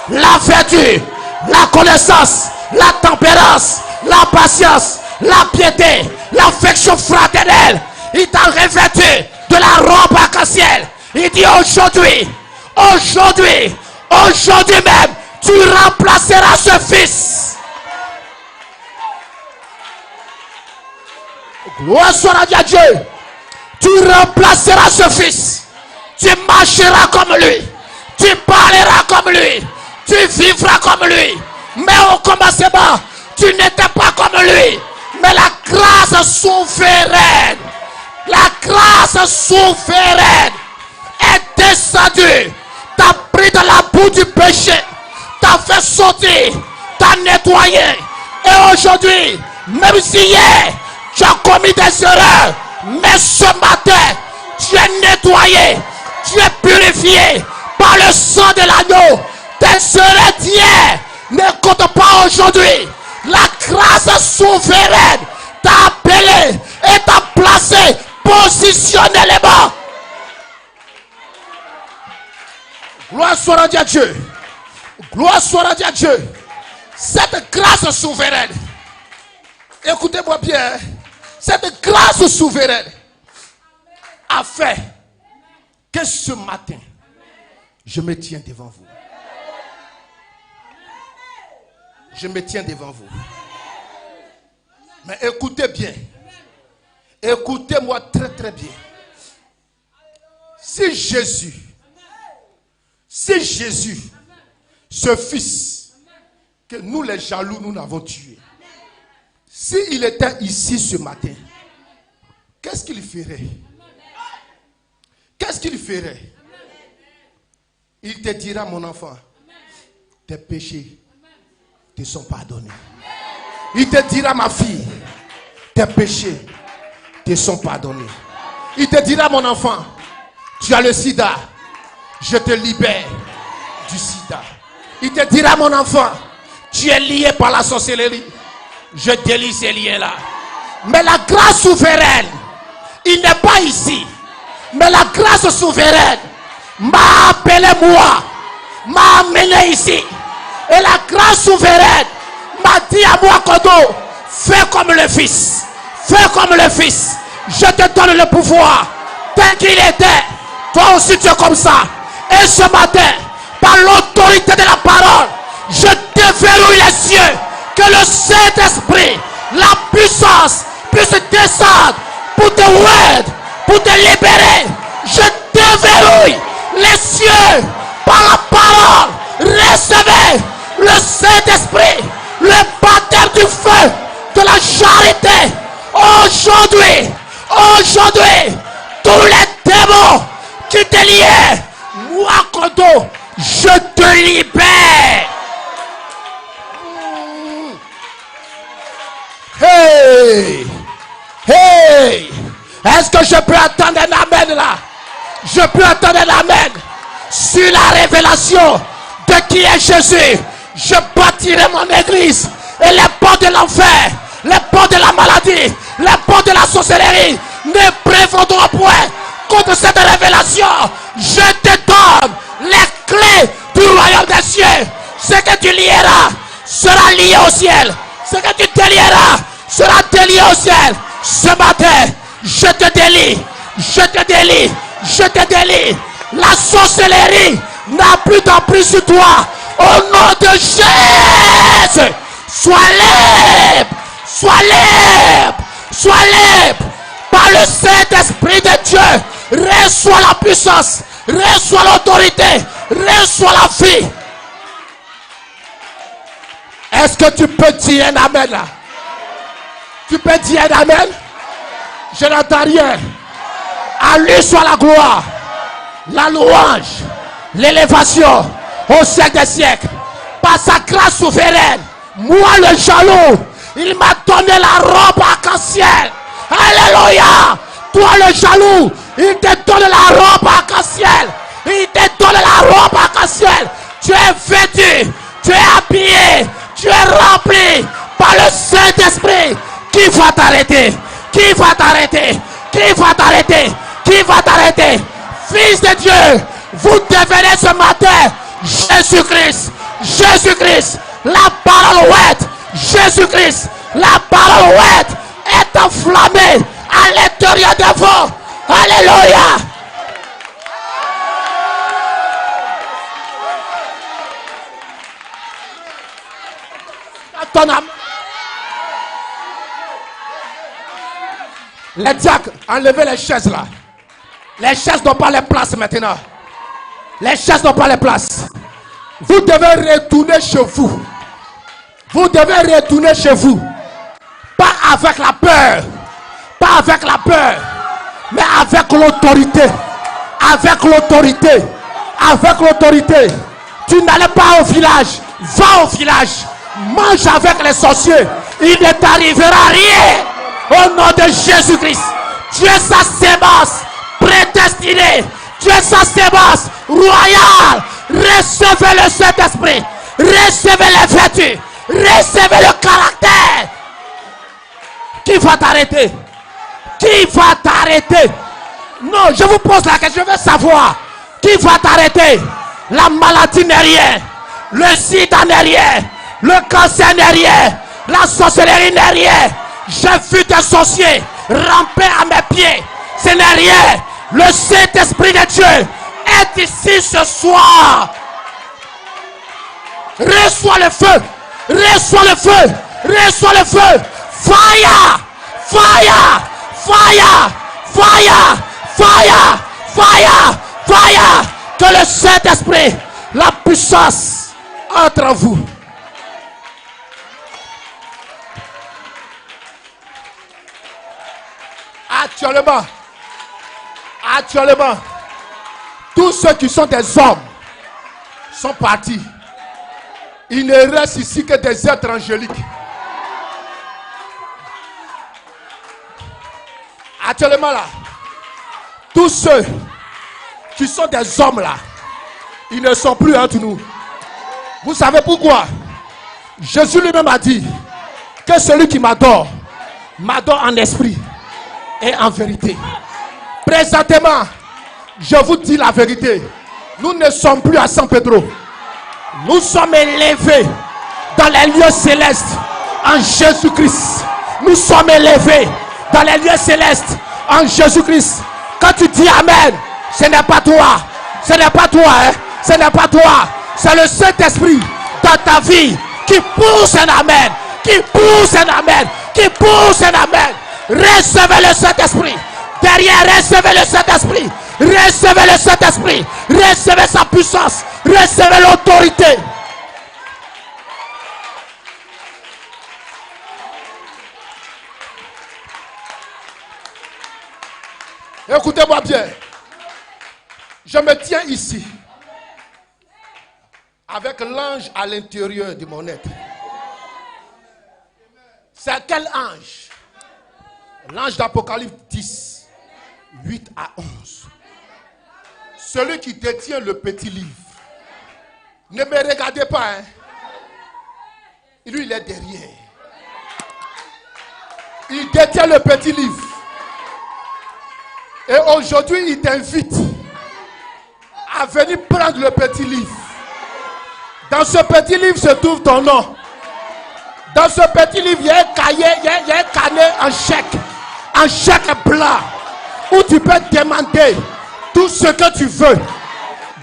la vertu, la connaissance, la tempérance, la patience, la piété, l'affection fraternelle. Il t'a revêtu de la robe arc-en-ciel. Il dit aujourd'hui même, tu remplaceras ce fils. Gloire soit à Dieu. Tu remplaceras ce fils. Tu marcheras comme lui. Tu parleras comme lui. tu vivras comme lui. Mais au commencement, tu n'étais pas comme lui. Mais la grâce souveraine, est descendue, t'a pris dans la boue du péché, t'a fait sortir, t'a nettoyé. Et aujourd'hui, même si hier, tu as commis des erreurs, mais ce matin, tu es nettoyé, tu es purifié par le sang de l'agneau. Tes erreurs d'hier ne comptent pas aujourd'hui. La grâce souveraine t'a appelé et t'a placé positionnellement. Gloire soit rendue à Dieu. Gloire soit rendue à Dieu. Cette grâce souveraine, écoutez-moi bien, cette grâce souveraine a fait que ce matin, je me tiens devant vous. Je me tiens devant vous. Mais écoutez bien. Écoutez-moi très très bien. Si Jésus, ce fils que nous les jaloux, nous l'avons tué, s'il était ici ce matin, qu'est-ce qu'il ferait? Qu'est-ce qu'il ferait? Il te dira, mon enfant, tes péchés te sont pardonnés. Il te dira, ma fille, tes péchés te sont pardonnés. Il te dira, mon enfant, tu as le sida, je te libère du sida. Il te dira, mon enfant, tu es lié par la sorcellerie, je délie ces liens-là. Mais la grâce souveraine, il n'est pas ici. Mais la grâce souveraine m'a appelé moi, m'a amené ici. Et la grâce souveraine m'a dit à moi, Kodo, fais comme le Fils. Fais comme le Fils. Je te donne le pouvoir. Tel qu'il était, toi aussi tu es comme ça. Et ce matin, par l'autorité de la parole, je déverrouille les cieux. Que le Saint-Esprit, la puissance, puisse descendre pour te word, pour te libérer. Je déverrouille les cieux par la parole. Recevez le Saint-Esprit, le baptême du feu, de la charité. Aujourd'hui, tous les démons qui te liaient, moi, Kodo, je te libère. Hey! Hey! Est-ce que je peux attendre un amen là? Je peux attendre un amen sur la révélation de qui est Jésus. Je bâtirai mon église et les portes de l'enfer, les portes de la maladie, les portes de la sorcellerie ne prévaudront point contre cette révélation. Je te donne les clés du royaume des cieux. Ce que tu lieras sera lié au ciel. Ce que tu délieras sera délié au ciel. Ce matin, je te délie, je te délie, je te délie. La sorcellerie n'a plus d'emprise sur toi. Au nom de Jésus, sois libre, sois libre, sois libre. Par le Saint-Esprit de Dieu, reçois la puissance, reçois l'autorité, reçois la vie. Est-ce que tu peux dire un amen là? Tu peux dire un amen? Je n'entends rien. À lui soit la gloire, la louange, l'élévation au siècle des siècles. Par sa grâce souveraine, moi le jaloux, il m'a donné la robe arc-en-ciel. Alléluia. Toi le jaloux, il te donne la robe arc-en-ciel. Il te donne la robe arc-en-ciel. Tu es vêtu, tu es habillé, tu es rempli par le Saint-Esprit. Qui va t'arrêter? Qui va t'arrêter? Qui va t'arrêter? Qui va t'arrêter? Fils de Dieu, vous devenez ce matin Jésus-Christ. Jésus-Christ, la parole ouette. Jésus-Christ, la parole ouette est enflammée à l'intérieur de vous. Alléluia. Ton âme. Les diacres, enlevez les chaises là. Les chaises n'ont pas les places maintenant. Les chaises n'ont pas les places. Vous devez retourner chez vous. Vous devez retourner chez vous. Pas avec la peur. Pas avec la peur. Mais avec l'autorité. Avec l'autorité. Avec l'autorité. Tu n'allais pas au village. Va au village. Mange avec les sorciers. Il ne t'arrivera rien. Au nom de Jésus-Christ. Tu es sa sémence prédestinée. Tu es sa sémence royale. Recevez le Saint-Esprit. Recevez les vertus. Recevez le caractère. Qui va t'arrêter? Qui va t'arrêter? Non, je vous pose la question, je veux savoir. Qui va t'arrêter? La maladie n'est rien. Le sida n'est rien. Le cancer n'est rien. La sorcellerie n'est rien. J'ai vu des sorciers ramper à mes pieds. Ce n'est rien. Le Saint-Esprit de Dieu est ici ce soir. Reçois le feu. Reçois le feu. Reçois le feu. Fire. Fire. Fire. Fire. Fire. Fire. Fire. Que le Saint-Esprit, la puissance entre en vous. Actuellement, tous ceux qui sont des hommes sont partis. Il ne reste ici que des êtres angéliques. Actuellement là, tous ceux qui sont des hommes là, ils ne sont plus entre nous. Vous savez pourquoi? Jésus lui-même a dit que celui qui m'adore en esprit et en vérité. Présentement, je vous dis la vérité. Nous ne sommes plus à San Pedro. Nous sommes élevés dans les lieux célestes en Jésus-Christ. Nous sommes élevés dans les lieux célestes en Jésus-Christ. Quand tu dis Amen, ce n'est pas toi. Ce n'est pas toi. Hein? Ce n'est pas toi. C'est le Saint-Esprit dans ta vie qui pousse un Amen. Qui pousse un Amen. Qui pousse un Amen. Recevez le Saint-Esprit. Derrière, recevez le Saint-Esprit. Recevez le Saint-Esprit. Recevez sa puissance. Recevez l'autorité. Écoutez-moi bien. Je me tiens ici avec l'ange à l'intérieur de mon être. C'est quel ange? L'ange d'Apocalypse 10, 8 à 11. Celui qui détient le petit livre. Ne me regardez pas. Hein. Lui, il est derrière. Il détient le petit livre. Et aujourd'hui, il t'invite à venir prendre le petit livre. Dans ce petit livre se trouve ton nom. Dans ce petit livre, il y a un cahier, il y a un carnet en chèque blanc, où tu peux demander tout ce que tu veux.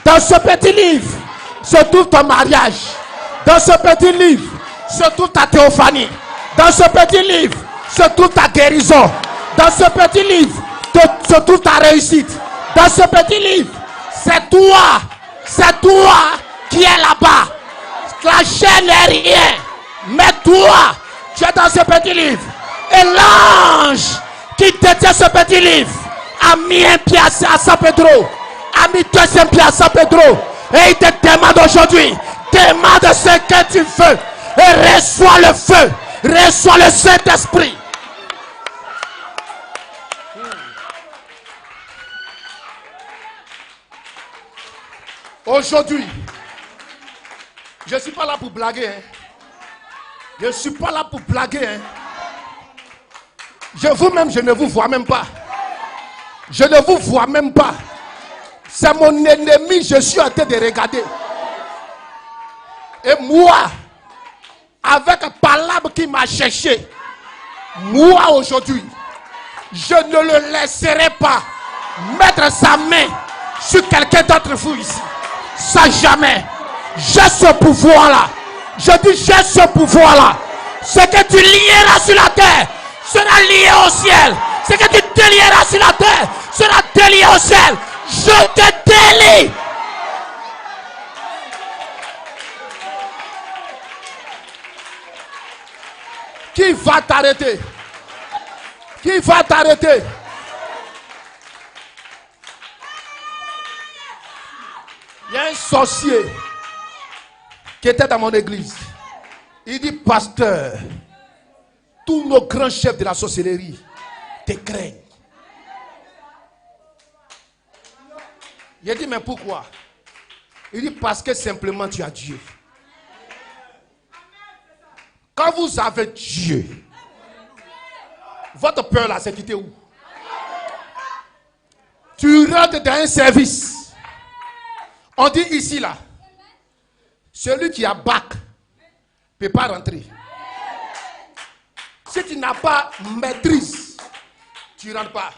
Dans ce petit livre se trouve ton mariage. Dans ce petit livre se trouve ta théophanie. Dans ce petit livre se trouve ta guérison. Dans ce petit livre se trouve ta réussite. Dans ce petit livre, c'est toi qui es là-bas. La chair n'est rien. Mais toi, tu es dans ce petit livre. Et l'ange qui détient ce petit livre a mis un pied à San Pedro. A mis deuxième pied à San Pedro. Et il te demande aujourd'hui, demande ce que tu veux. Et reçois le feu. Reçois le Saint-Esprit. Aujourd'hui, je ne suis pas là pour blaguer. Hein. Je ne suis pas là pour blaguer. Hein. Vous-même, je ne vous vois même pas. Je ne vous vois même pas. C'est mon ennemi, je suis en train de regarder. Et moi, avec Palabre qui m'a cherché, moi aujourd'hui, je ne le laisserai pas mettre sa main sur quelqu'un d'entre vous ici. Ça jamais. J'ai ce pouvoir-là. Je dis, j'ai ce pouvoir-là. Ce que tu lieras sur la terre sera lié au ciel. Ce que tu délieras sur la terre sera délié au ciel. Je te délie. Qui va t'arrêter? Qui va t'arrêter? Il y a un sorcier qui était dans mon église. Il dit, pasteur, tous nos grands chefs de la sorcellerie te craignent. Il a dit, mais pourquoi? Il dit, parce que simplement tu as Dieu. Quand vous avez Dieu, votre peur là, c'est quitter où? Tu rentres dans un service. On dit ici là, celui qui a bac ne peut pas rentrer. Si tu n'as pas maîtrise, tu ne rentres pas.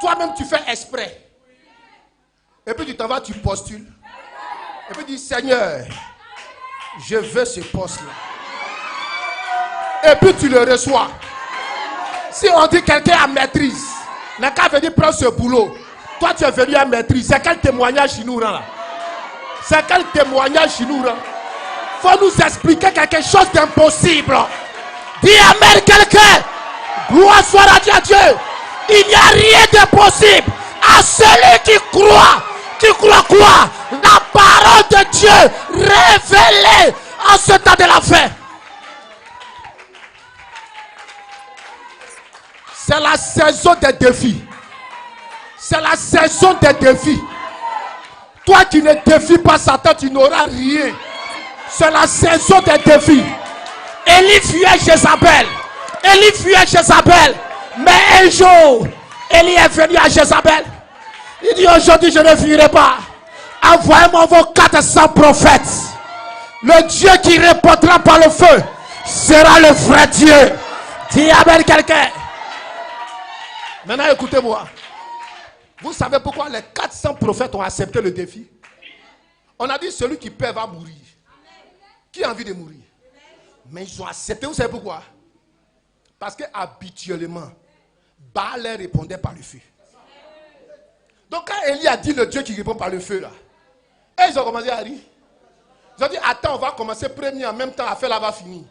Toi-même tu fais exprès. Et puis tu t'en vas, tu postules. Et puis tu dis, Seigneur, je veux ce poste-là. Et puis tu le reçois. Si on dit quelqu'un a maîtrise, n'a qu'à venir prendre ce boulot. Toi tu es venu à maîtrise. C'est quel témoignage chez nous là? C'est quel témoignage chez nous là? Faut nous expliquer quelque chose d'impossible. Dis amen quelqu'un. Gloire soit à Dieu. Il n'y a rien d'impossible à celui qui croit. Qui croit quoi? La parole de Dieu révélée en ce temps de la fin. C'est la saison des défis. C'est la saison des défis. Toi qui ne défies pas Satan, tu n'auras rien. C'est la saison des défis. Élie fuyait Jézabel. Élie fuyait Jézabel. Mais un jour, Élie est venu à Jézabel. Il dit, aujourd'hui je ne fuirai pas. Envoyez-moi vos 400 prophètes. Le Dieu qui répondra par le feu sera le vrai Dieu. Dis amen quelqu'un. Maintenant écoutez-moi. Vous savez pourquoi les 400 prophètes ont accepté le défi? On a dit celui qui perd va mourir. Qui a envie de mourir? Mais ils ont accepté. Vous savez pourquoi? Parce que habituellement, Baal leur répondait par le feu. Donc quand Élie a dit le Dieu qui répond par le feu là, et ils ont commencé à rire. Ils ont dit attends, on va commencer premier en même temps, affaire là va finir.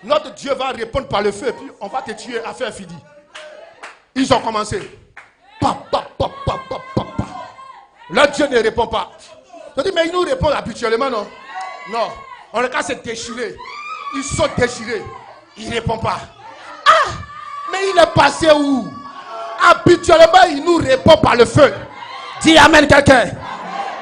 Notre Dieu va répondre par le feu et puis on va te tuer, affaire finie. Ils ont commencé. Leur Dieu ne répond pas. Ils ont dit mais il nous répond habituellement non. Non, on le cas c'est déchiré. Ils sont déchirés. Il ne répond pas. Ah, mais il est passé où? Habituellement il nous répond par le feu. Dis amen quelqu'un.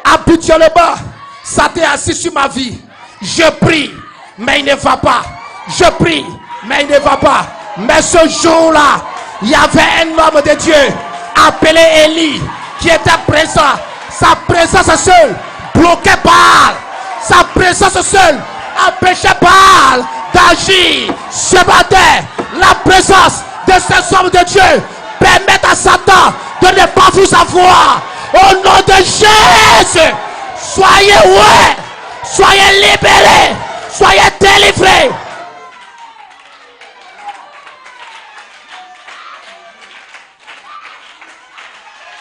Habituellement, Satan est assis sur ma vie. Je prie, mais il ne va pas. Je prie, mais il ne va pas. Mais ce jour-là, il y avait un homme de Dieu appelé Élie qui était présent. Sa présence seule bloquait Baal. Sa présence seule empêchait Baal d'agir. Ce matin, la présence de ces hommes de Dieu permet à Satan de ne pas vous avoir. Au nom de Jésus, soyez ouais, soyez libérés, soyez délivrés.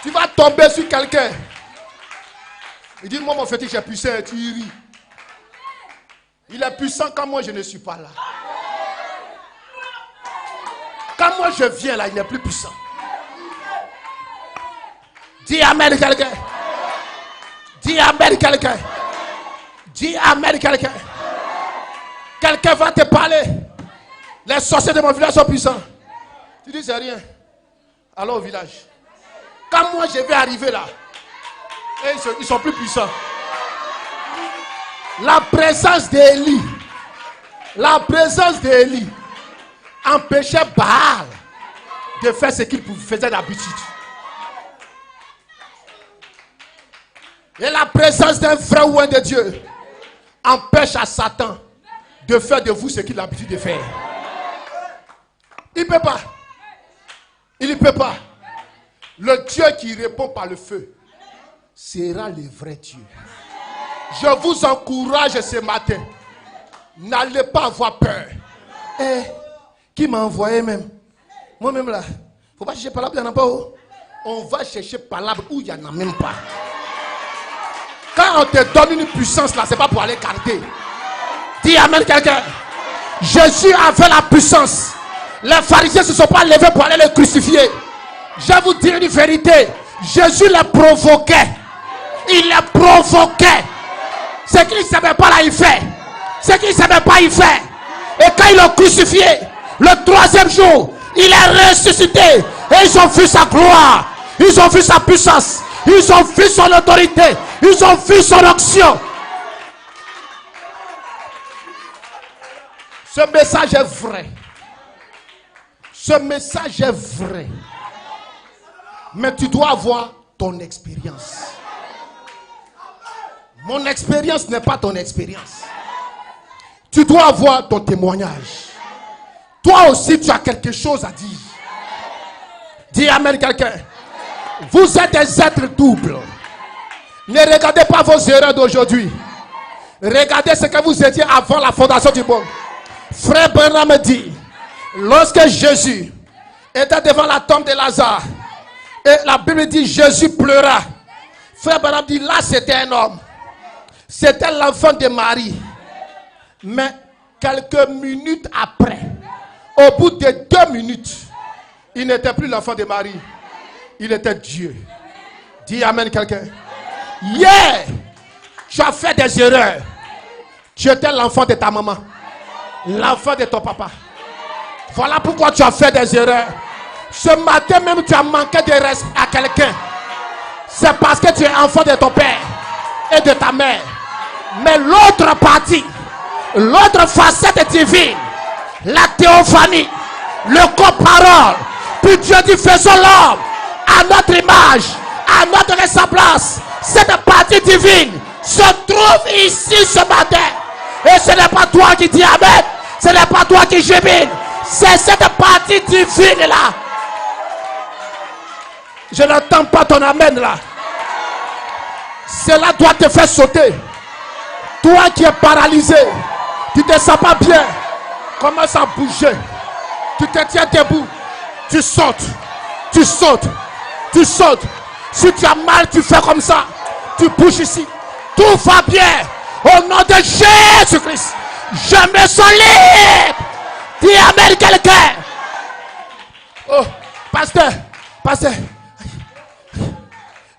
Tu vas tomber sur quelqu'un. Il dit, moi mon fétiche est puissant, tu y ris. Il est puissant quand moi je ne suis pas là. Quand moi je viens là, il n'est plus puissant. Dis amen quelqu'un. Dis amen quelqu'un. Dis amen quelqu'un. Quelqu'un va te parler. Les sorciers de mon village sont puissants. Tu dis c'est rien. Alors au village. Quand moi je vais arriver là, et ils sont plus puissants. La présence d'Élie, empêchait Baal de faire ce qu'il faisait d'habitude. Et la présence d'un frère ou un de Dieu empêche à Satan de faire de vous ce qu'il a l'habitude de faire. Il ne peut pas. Il ne peut pas. Le Dieu qui répond par le feu sera le vrai Dieu. Je vous encourage ce matin. N'allez pas avoir peur. Qui m'a envoyé même? Moi-même là. Il ne faut pas chercher par là, il n'y en a pas. On va chercher par là où il n'y en a même pas. Quand on te donne une puissance là, c'est pas pour aller carter. Dis amen quelqu'un. Jésus avait la puissance. Les pharisiens ne se sont pas levés pour aller le crucifier. Je vais vous dire une vérité. Jésus les provoquait. Il les provoquait. Ce qu'il ne savait pas là, il fait. Ce qu'il ne savait pas, il fait. Et quand ils l'ont crucifié, le 3e jour, il est ressuscité. Et ils ont vu sa gloire. Ils ont vu sa puissance. Ils ont vu son autorité. Ils ont vu son action. Ce message est vrai. Ce message est vrai. Mais tu dois avoir ton expérience. Mon expérience n'est pas ton expérience. Tu dois avoir ton témoignage. Toi aussi, tu as quelque chose à dire. Dis amen quelqu'un. Vous êtes des êtres doubles. Ne regardez pas vos erreurs d'aujourd'hui. Regardez ce que vous étiez avant la fondation du monde. Frère Branham me dit, lorsque Jésus était devant la tombe de Lazare, et la Bible dit Jésus pleura. Frère Branham dit, là c'était un homme. C'était l'enfant de Marie. Mais quelques minutes après, au bout de 2 minutes, il n'était plus l'enfant de Marie. Il était Dieu. Dis amen quelqu'un. Hier, tu as fait des erreurs. Tu étais l'enfant de ta maman. L'enfant de ton papa. Voilà pourquoi tu as fait des erreurs. Ce matin même, tu as manqué de respect à quelqu'un. C'est parce que tu es enfant de ton père et de ta mère. Mais l'autre partie, l'autre facette divine, la théophanie, le corps-parole, puis Dieu dit faisons l'homme à notre image, à notre ressemblance. Cette partie divine se trouve ici ce matin. Et ce n'est pas toi qui dis amen. Ce n'est pas toi qui jubile. C'est cette partie divine là. Je n'entends pas ton amen là. Cela doit te faire sauter. Toi qui es paralysé, tu ne te sens pas bien. Commence à bouger. Tu te tiens debout. Tu sautes. Tu sautes. Tu sautes. Si tu as mal, tu fais comme ça. Tu bouges ici. Tout va bien. Au nom de Jésus-Christ. Je me sens libre. Dis amen quelqu'un. Oh, pasteur.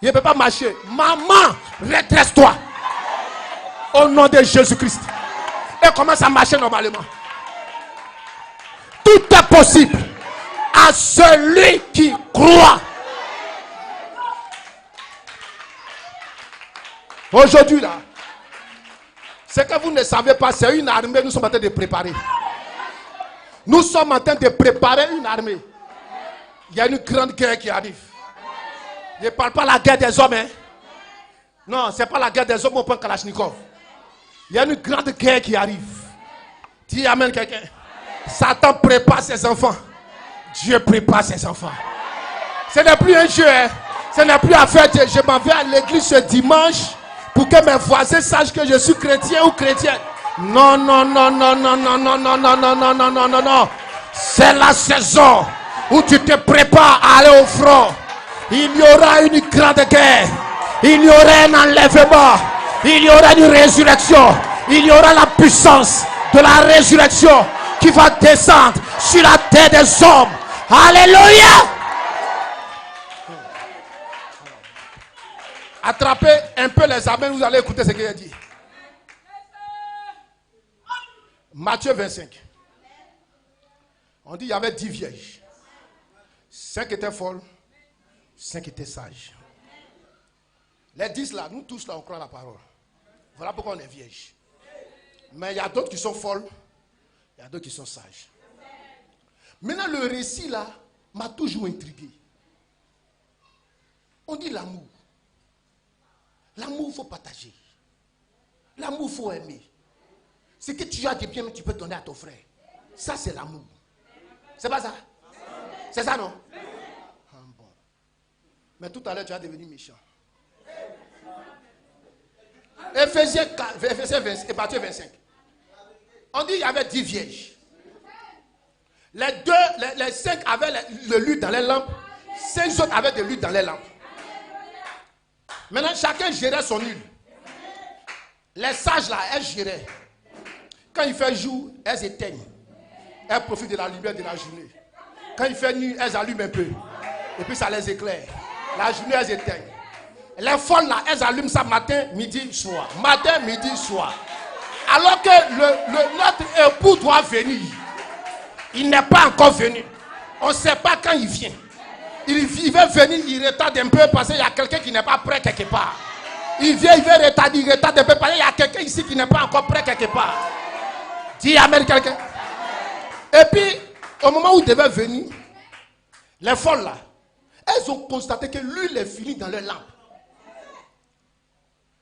Il ne peut pas marcher. Maman, redresse-toi. Au nom de Jésus-Christ. Et commence à marcher normalement. Tout est possible à celui qui croit. Aujourd'hui là, ce que vous ne savez pas, c'est une armée que nous sommes en train de préparer. Nous sommes en train de préparer une armée. Il y a une grande guerre qui arrive. Je ne parle pas de la guerre des hommes. Hein? Non, ce n'est pas la guerre des hommes au point Kalachnikov. Il y a une grande guerre qui arrive. Dis amen quelqu'un. Satan prépare ses enfants. Dieu prépare ses enfants. Ce n'est plus un jeu. Hein? Ce n'est plus à faire. Je m'en vais à l'église ce dimanche pour que mes voisins sachent que je suis chrétien ou chrétienne. Non, non, non, non, non, non, non, non, non, non, non, non, non, non, non. C'est la saison où tu te prépares à aller au front. Il y aura une grande guerre. Il y aura un enlèvement. Il y aura une résurrection. Il y aura la puissance de la résurrection qui va descendre sur la terre des hommes. Alléluia. Attrapez un peu les amens, vous allez écouter ce qu'il a dit. Matthieu 25. On dit qu'il y avait 10 vierges. 5 étaient folles, 5 étaient sages. Les 10 là, nous tous là, on croit la parole. Voilà pourquoi on est vierges. Mais il y a d'autres qui sont folles, il y a d'autres qui sont sages. Maintenant, le récit là m'a toujours intrigué. On dit l'amour. L'amour, il faut partager. L'amour, il faut aimer. Ce que tu as de bien, tu peux donner à ton frère. Ça, c'est l'amour. C'est pas ça? C'est ça, non? Ah, bon. Mais tout à l'heure, tu vas devenir méchant. Éphésiens 20 et Matthieu 25. On dit qu'il y avait 10 vierges. Les 5 avaient le luth dans les lampes. 5 autres avaient de l'huile dans les lampes. Maintenant, chacun gérait son huile. Les sages là, elles géraient. Quand il fait jour, elles éteignent. Elles profitent de la lumière de la journée. Quand il fait nuit, elles allument un peu. Et puis ça les éclaire. La journée, elles éteignent. Les folles là, elles allument ça matin, midi, soir. Matin, midi, soir. Alors que notre époux doit venir. Il n'est pas encore venu. On ne sait pas quand il vient. Il veut venir, il retarde un peu parce qu'il y a quelqu'un qui n'est pas prêt quelque part. Il vient, il veut retarder, il retarde un peu parce qu'il y a quelqu'un ici qui n'est pas encore prêt quelque part. Dis amen quelqu'un. Et puis, au moment où il devait venir, les folles là, elles ont constaté que l'huile est finie dans leur lampe.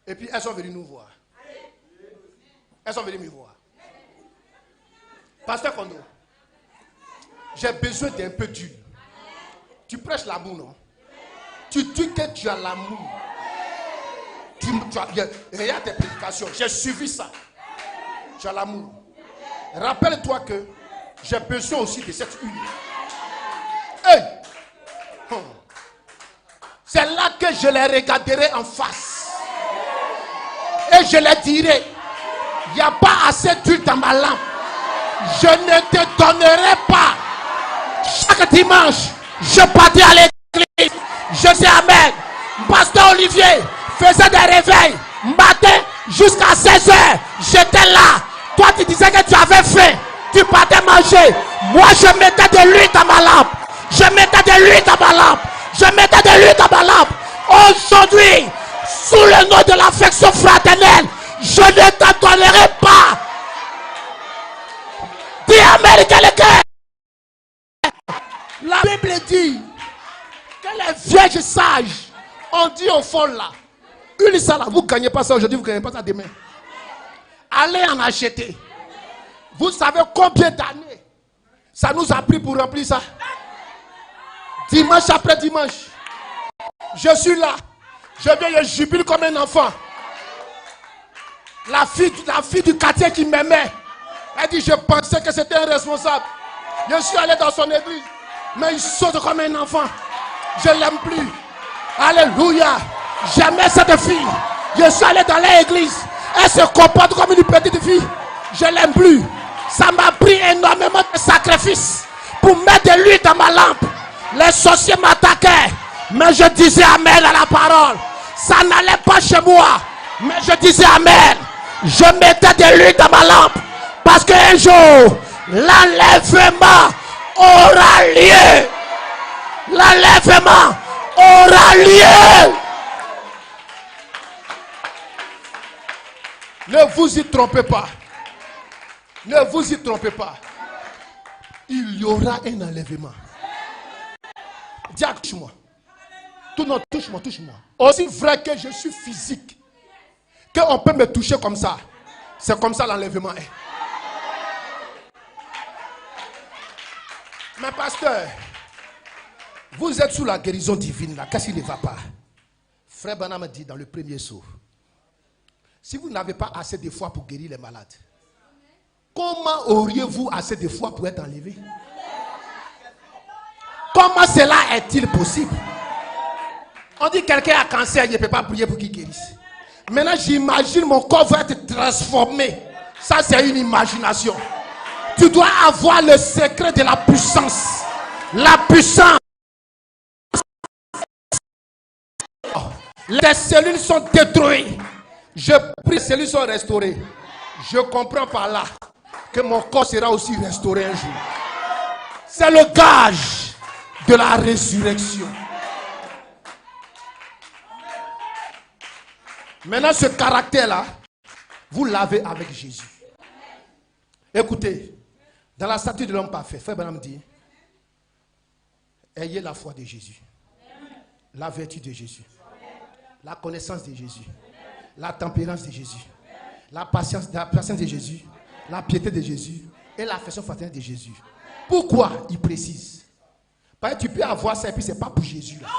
Et puis elles sont venues nous voir. Elles sont venues me voir. Pasteur Kondo, j'ai besoin d'un peu d'huile. Tu prêches l'amour, non? Tu dis que tu as l'amour. Regarde tes prédications. J'ai suivi ça. Tu as l'amour. Rappelle-toi que j'ai besoin aussi de cette huile. Hey! C'est là que je les regarderai en face. Et je les dirai, il n'y a pas assez d'huile dans ma lampe. Je ne te donnerai pas. Chaque dimanche, je partais à l'église. Je dis amen. Pasteur Olivier faisait des réveils matin jusqu'à 16h. J'étais là. Toi, tu disais que tu avais faim. Tu partais manger. Moi, je mettais de l'huile dans ma lampe. Je mettais de l'huile dans ma lampe. Je mettais de l'huile dans ma lampe. Aujourd'hui, sous le nom de l'affection fraternelle, je ne te donnerai pas. Dis amen, quelqu'un. La Bible dit que les vierges sages ont dit au fond là, une ça là, vous ne gagnez pas ça aujourd'hui, vous ne gagnez pas ça demain. Allez en acheter. Vous savez combien d'années ça nous a pris pour remplir ça? Dimanche après dimanche. Je suis là. Je viens, je jubile comme un enfant. La fille du quartier qui m'aimait. Elle dit, je pensais que c'était un responsable. Je suis allé dans son église. Mais il saute comme un enfant. Je ne l'aime plus. Alléluia. J'aimais cette fille. Je suis allé dans l'église. Elle se comporte comme une petite fille. Je ne l'aime plus. Ça m'a pris énormément de sacrifices pour mettre de l'huile dans ma lampe. Les sorciers m'attaquaient. Mais je disais amen à la parole. Ça n'allait pas chez moi. Mais je disais amen. Je mettais de l'huile dans ma lampe. Parce qu'un jour, l'enlèvement aura lieu. L'enlèvement aura lieu. Ne vous y trompez pas. Ne vous y trompez pas. Il y aura un enlèvement. Dis, touche-moi. Tout non, touche-moi, touche-moi. Aussi vrai que je suis physique, qu'on peut me toucher comme ça. C'est comme ça l'enlèvement est. Mais pasteur, vous êtes sous la guérison divine là. Qu'est-ce qui ne va pas? Frère Branham dit dans le premier saut, si vous n'avez pas assez de foi pour guérir les malades, comment auriez-vous assez de foi pour être enlevé? Comment cela est-il possible? On dit quelqu'un a cancer, il ne peut pas prier pour qu'il guérisse. Maintenant, j'imagine mon corps va être transformé. Ça, c'est une imagination. Tu dois avoir le secret de la puissance. La puissance. Les cellules sont détruites. Je prie, les cellules sont restaurées. Je comprends par là que mon corps sera aussi restauré un jour. C'est le gage de la résurrection. Maintenant, ce caractère-là, vous l'avez avec Jésus. Écoutez, dans la statue de l'homme parfait, Frère Branham dit, ayez la foi de Jésus, la vertu de Jésus, la connaissance de Jésus, la tempérance de Jésus, la patience de Jésus, la piété de Jésus et l'affection fraternelle de Jésus. Pourquoi il précise? Parce que tu peux avoir ça et puis c'est pas pour Jésus là.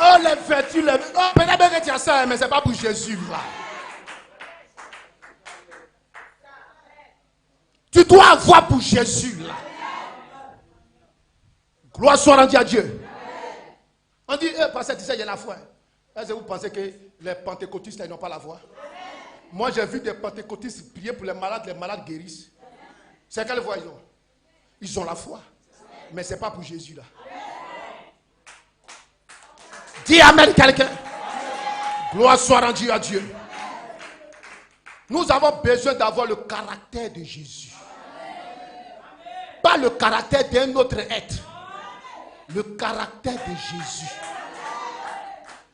Oh, les vertus, les... Oh, peut-être que tu as ça, mais c'est pas pour Jésus là. Tu dois avoir pour Jésus là. Gloire soit rendue à Dieu. On dit, parce que tu sais, il y a la foi. Est-ce que vous pensez que les pentecôtistes, ils n'ont pas la foi? Moi, j'ai vu des pentecôtistes prier pour les malades guérissent. C'est quelle voie ils ont? Ils ont la foi. Mais ce n'est pas pour Jésus là. Dis amen quelqu'un. Gloire soit rendue à Dieu. Nous avons besoin d'avoir le caractère de Jésus. Pas le caractère d'un autre être. Le caractère de Jésus.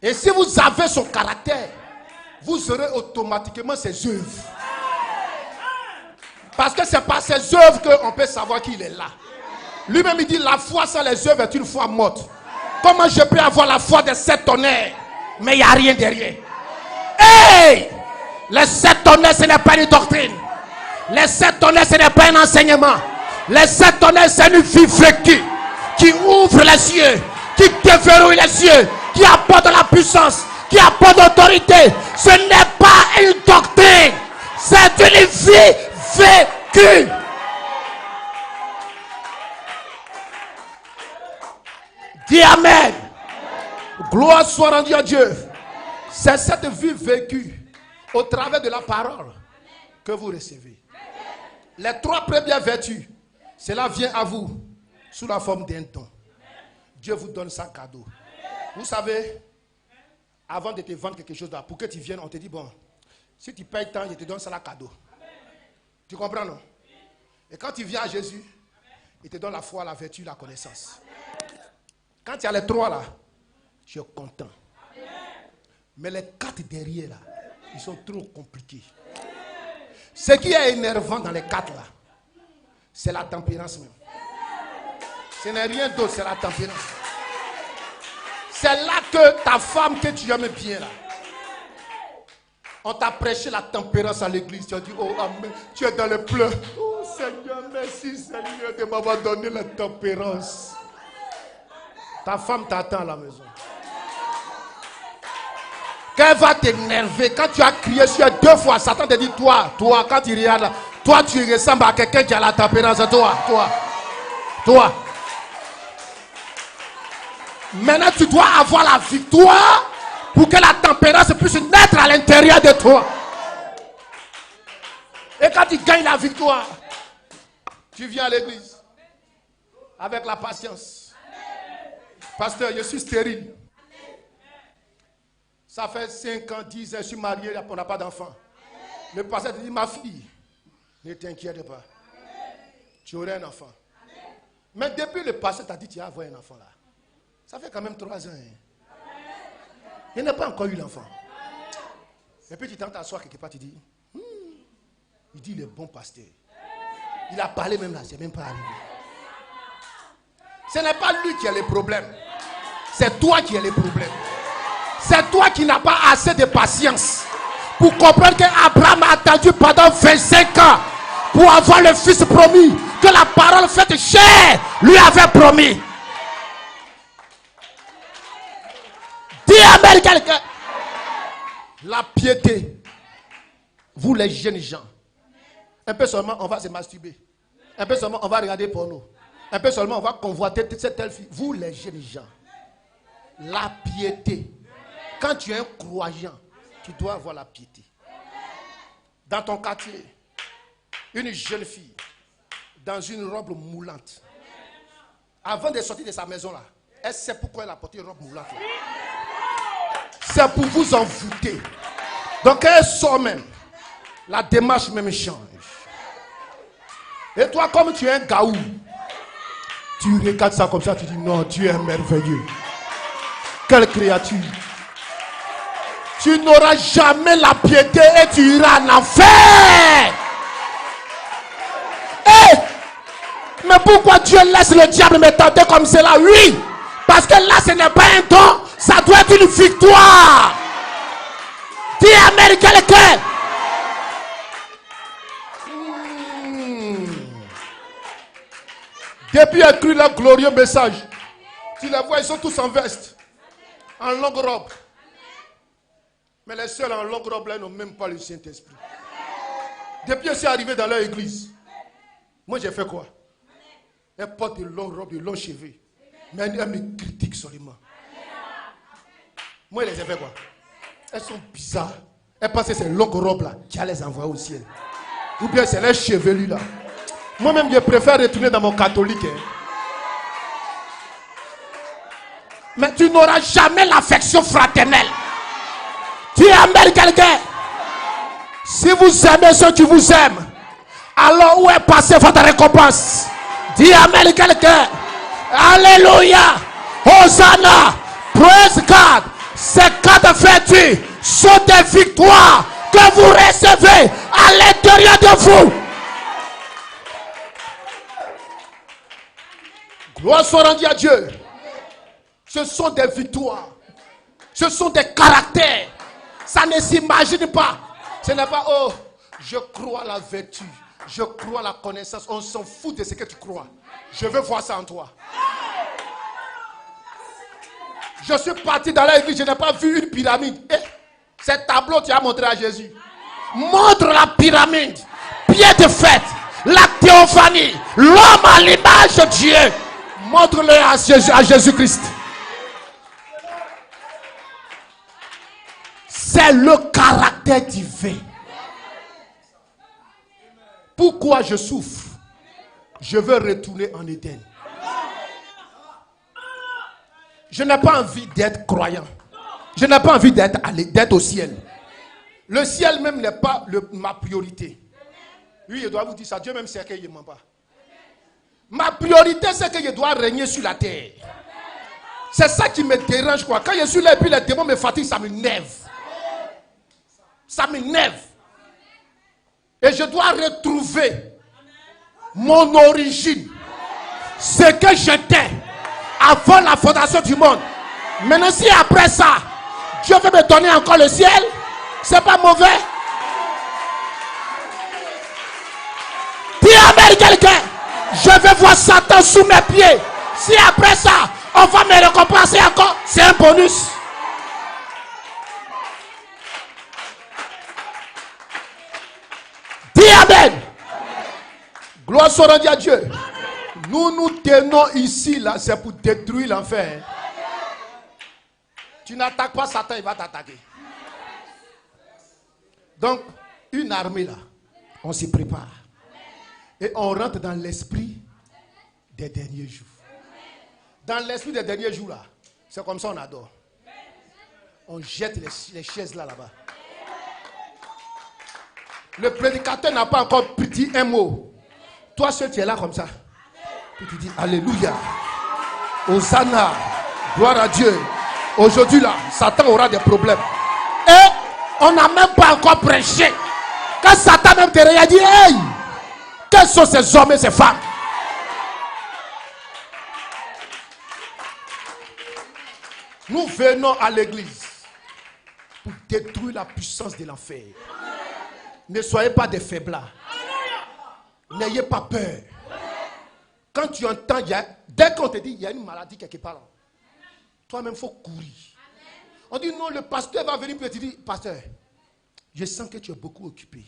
Et si vous avez son caractère, vous aurez automatiquement ses œuvres. Parce que c'est par ses œuvres qu'on peut savoir qu'il est là. Lui-même il dit la foi sans les œuvres est une foi morte. Comment je peux avoir la foi des 7 tonnerres, mais il n'y a rien derrière? Hey! Les 7 tonnerres, ce n'est pas une doctrine. Les 7 tonnerres, ce n'est pas un enseignement. Les 7 tonnerres, c'est une vie vécue qui ouvre les cieux, qui déverrouille les cieux, qui apporte la puissance, qui apporte l'autorité. Ce n'est pas une doctrine, c'est une vie vécue. Dis amen. Gloire soit rendue à Dieu. C'est cette vie vécue au travers de la parole que vous recevez. Les 3 premières vertus, cela vient à vous sous la forme d'un don. Dieu vous donne ça cadeau. Vous savez, avant de te vendre quelque chose là, pour que tu viennes, on te dit bon, si tu payes tant, je te donne ça là cadeau. Tu comprends non? Et quand tu viens à Jésus, il te donne la foi, la vertu, la connaissance. Quand il y a les 3 là, je suis content. Mais les 4 derrière là, ils sont trop compliqués. Ce qui est énervant dans les 4 là, c'est la tempérance même. Ce n'est rien d'autre, c'est la tempérance. C'est là que ta femme que tu aimes bien là, on t'a prêché la tempérance à l'église. Tu as dit, oh amen, tu es dans les pleurs. Oh Seigneur, merci Seigneur de m'avoir donné la tempérance. Ta femme t'attend à la maison. Qu'elle va t'énerver. Quand tu as crié sur elle 2 fois, Satan te dit, toi, quand tu regardes là, toi tu ressembles à quelqu'un qui a la tempérance. Toi. Maintenant tu dois avoir la victoire pour que la tempérance puisse naître à l'intérieur de toi. Et quand tu gagnes la victoire, tu viens à l'église avec la patience. Pasteur, je suis stérile. Ça fait 5 ans, 10 ans, je suis marié, on n'a pas d'enfant. Le pasteur te dit, ma fille, ne t'inquiète pas. Tu aurais un enfant. Mais depuis le pasteur t'a dit, tu vas avoir un enfant là. Ça fait quand même 3 ans. Il n'a pas encore eu l'enfant. Et puis tu t'entends t'asseoir quelque part, tu dis, il dit le bon pasteur. Il a parlé même là, c'est même pas arrivé. Ce n'est pas lui qui a les problèmes. C'est toi qui as les problèmes. C'est toi qui n'as pas assez de patience pour comprendre qu'Abraham a attendu pendant 25 ans pour avoir le fils promis, que la parole faite chair lui avait promis. Dis amen quelqu'un. La piété. Vous les jeunes gens. Un peu seulement on va se masturber. Un peu seulement on va regarder porno. Un peu seulement on va convoiter cette telle fille. Vous les jeunes gens. La piété. Quand tu es un croyant, tu dois avoir la piété. Dans ton quartier, une jeune fille dans une robe moulante, avant de sortir de sa maison là, elle sait pourquoi elle a porté une robe moulante là. C'est pour vous envoûter. Donc elle sort même. La démarche même change. Et toi, comme tu es un gaou, tu regardes ça comme ça, tu dis non, Dieu est merveilleux. Quelle créature. Tu n'auras jamais la piété et tu iras en enfer. Mais pourquoi Dieu laisse le diable me tenter comme cela? Oui, parce que là ce n'est pas un don, ça doit être une victoire. Dis amen quelqu'un. Depuis écrit le glorieux message, tu les vois, ils sont tous en veste, en longue robe. Mais les seuls en longue robe là n'ont même pas le Saint-Esprit. Depuis que je suis arrivé dans leur église, moi j'ai fait quoi? Elle porte de longues robes, de longs cheveux. Mais elle me critique seulement. Moi, je les ai fait quoi? Elles sont bizarres. Elle pense que c'est longue robe là qui a les envoyer au ciel. Ou bien c'est les chevelus là. Moi-même, je préfère retourner dans mon catholique. Hein. Mais tu n'auras jamais l'affection fraternelle. Tu aimes quelqu'un. Si vous aimez ceux qui vous aiment, alors où est passée votre récompense? Dis amen quelqu'un. Alléluia. Hosanna. Praise God. Ces 4 vertus sont des victoires que vous recevez à l'intérieur de vous. Gloire soit rendue à Dieu. Ce sont des victoires. Ce sont des caractères. Ça ne s'imagine pas. Ce n'est pas, oh, je crois à la vertu. Je crois à la connaissance. On s'en fout de ce que tu crois. Je veux voir ça en toi. Je suis parti dans l'église, je n'ai pas vu une pyramide. Eh, ce tableau, tu as montré à Jésus. Montre la pyramide. Bien de fête. La théophanie. L'homme à l'image de Dieu. Montre-le à Jésus-Christ. C'est le caractère divin. Pourquoi je souffre? Je veux retourner en Éden. Je n'ai pas envie d'être croyant. Je n'ai pas envie d'être au ciel. Le ciel même n'est pas ma priorité. Oui, je dois vous dire ça. Dieu même sait que je ne mens pas. Ma priorité, c'est que je dois régner sur la terre. C'est ça qui me dérange, quoi. Quand je suis là et puis les démons me fatiguent, ça m'énerve. Ça m'énerve. Et je dois retrouver mon origine. Ce que j'étais avant la fondation du monde. Maintenant, si après ça, Dieu veut me donner encore le ciel, c'est pas mauvais. Dis amen quelqu'un. Je vais voir Satan sous mes pieds. Si après ça, on va me récompenser encore, c'est un bonus. Dis amen. Gloire soit rendue à Dieu. Nous nous tenons ici, là, c'est pour détruire l'enfer. Tu n'attaques pas Satan, il va t'attaquer. Donc, une armée là, on s'y prépare. Et on rentre dans l'esprit des derniers jours. Dans l'esprit des derniers jours là, c'est comme ça on adore. On jette les chaises là-bas. Le prédicateur n'a pas encore dit un mot. Toi seul tu es là comme ça. Puis tu dis alléluia. Hosanna. Gloire à Dieu. Aujourd'hui là, Satan aura des problèmes. Et on n'a même pas encore prêché. Quand Satan même te regarde, dit hey, quels sont ces hommes et ces femmes? Nous venons à l'église pour détruire la puissance de l'enfer. Ne soyez pas des faiblards. N'ayez pas peur. Quand tu entends, dès qu'on te dit il y a une maladie quelque part, toi-même il faut courir. On dit non, le pasteur va venir et te dire pasteur, je sens que tu es beaucoup occupé.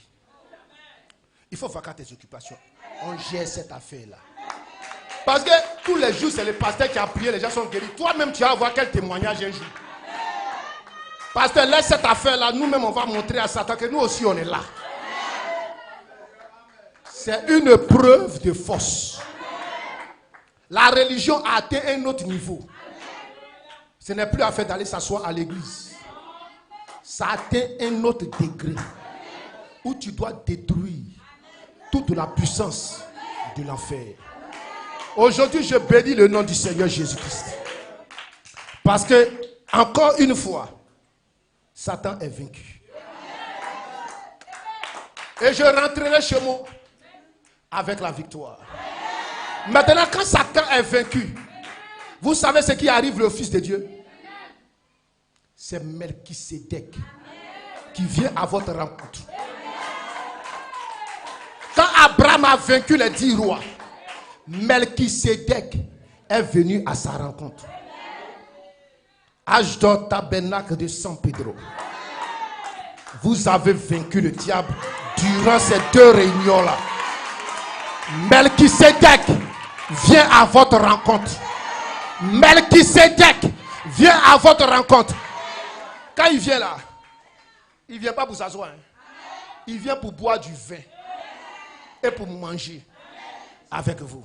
Il faut vaquer tes occupations. On gère cette affaire-là. Parce que tous les jours, c'est le pasteur qui a prié, les gens sont guéris. Toi-même, tu vas voir quel témoignage un jour. Pasteur, laisse cette affaire-là. Nous-mêmes, on va montrer à Satan que nous aussi, on est là. C'est une preuve de force. La religion a atteint un autre niveau. Ce n'est plus affaire d'aller s'asseoir à l'église. Ça a atteint un autre degré où tu dois détruire toute la puissance de l'enfer. Aujourd'hui, je bénis le nom du Seigneur Jésus-Christ. Parce que, encore une fois, Satan est vaincu. Et je rentrerai chez moi avec la victoire. Maintenant, quand Satan est vaincu, vous savez ce qui arrive le Fils de Dieu? C'est Melchisédek qui vient à votre rencontre. Quand Abraham a vaincu les 10 rois, Melchisédek est venu à sa rencontre. Ashdod, tabernacle de San Pedro. Vous avez vaincu le diable durant ces 2 réunions-là. Melchisédek vient à votre rencontre. Melchisédek vient à votre rencontre. Quand il vient là, Il ne vient pas pour s'asseoir. Hein. Il vient pour boire du vin. Et pour manger avec vous.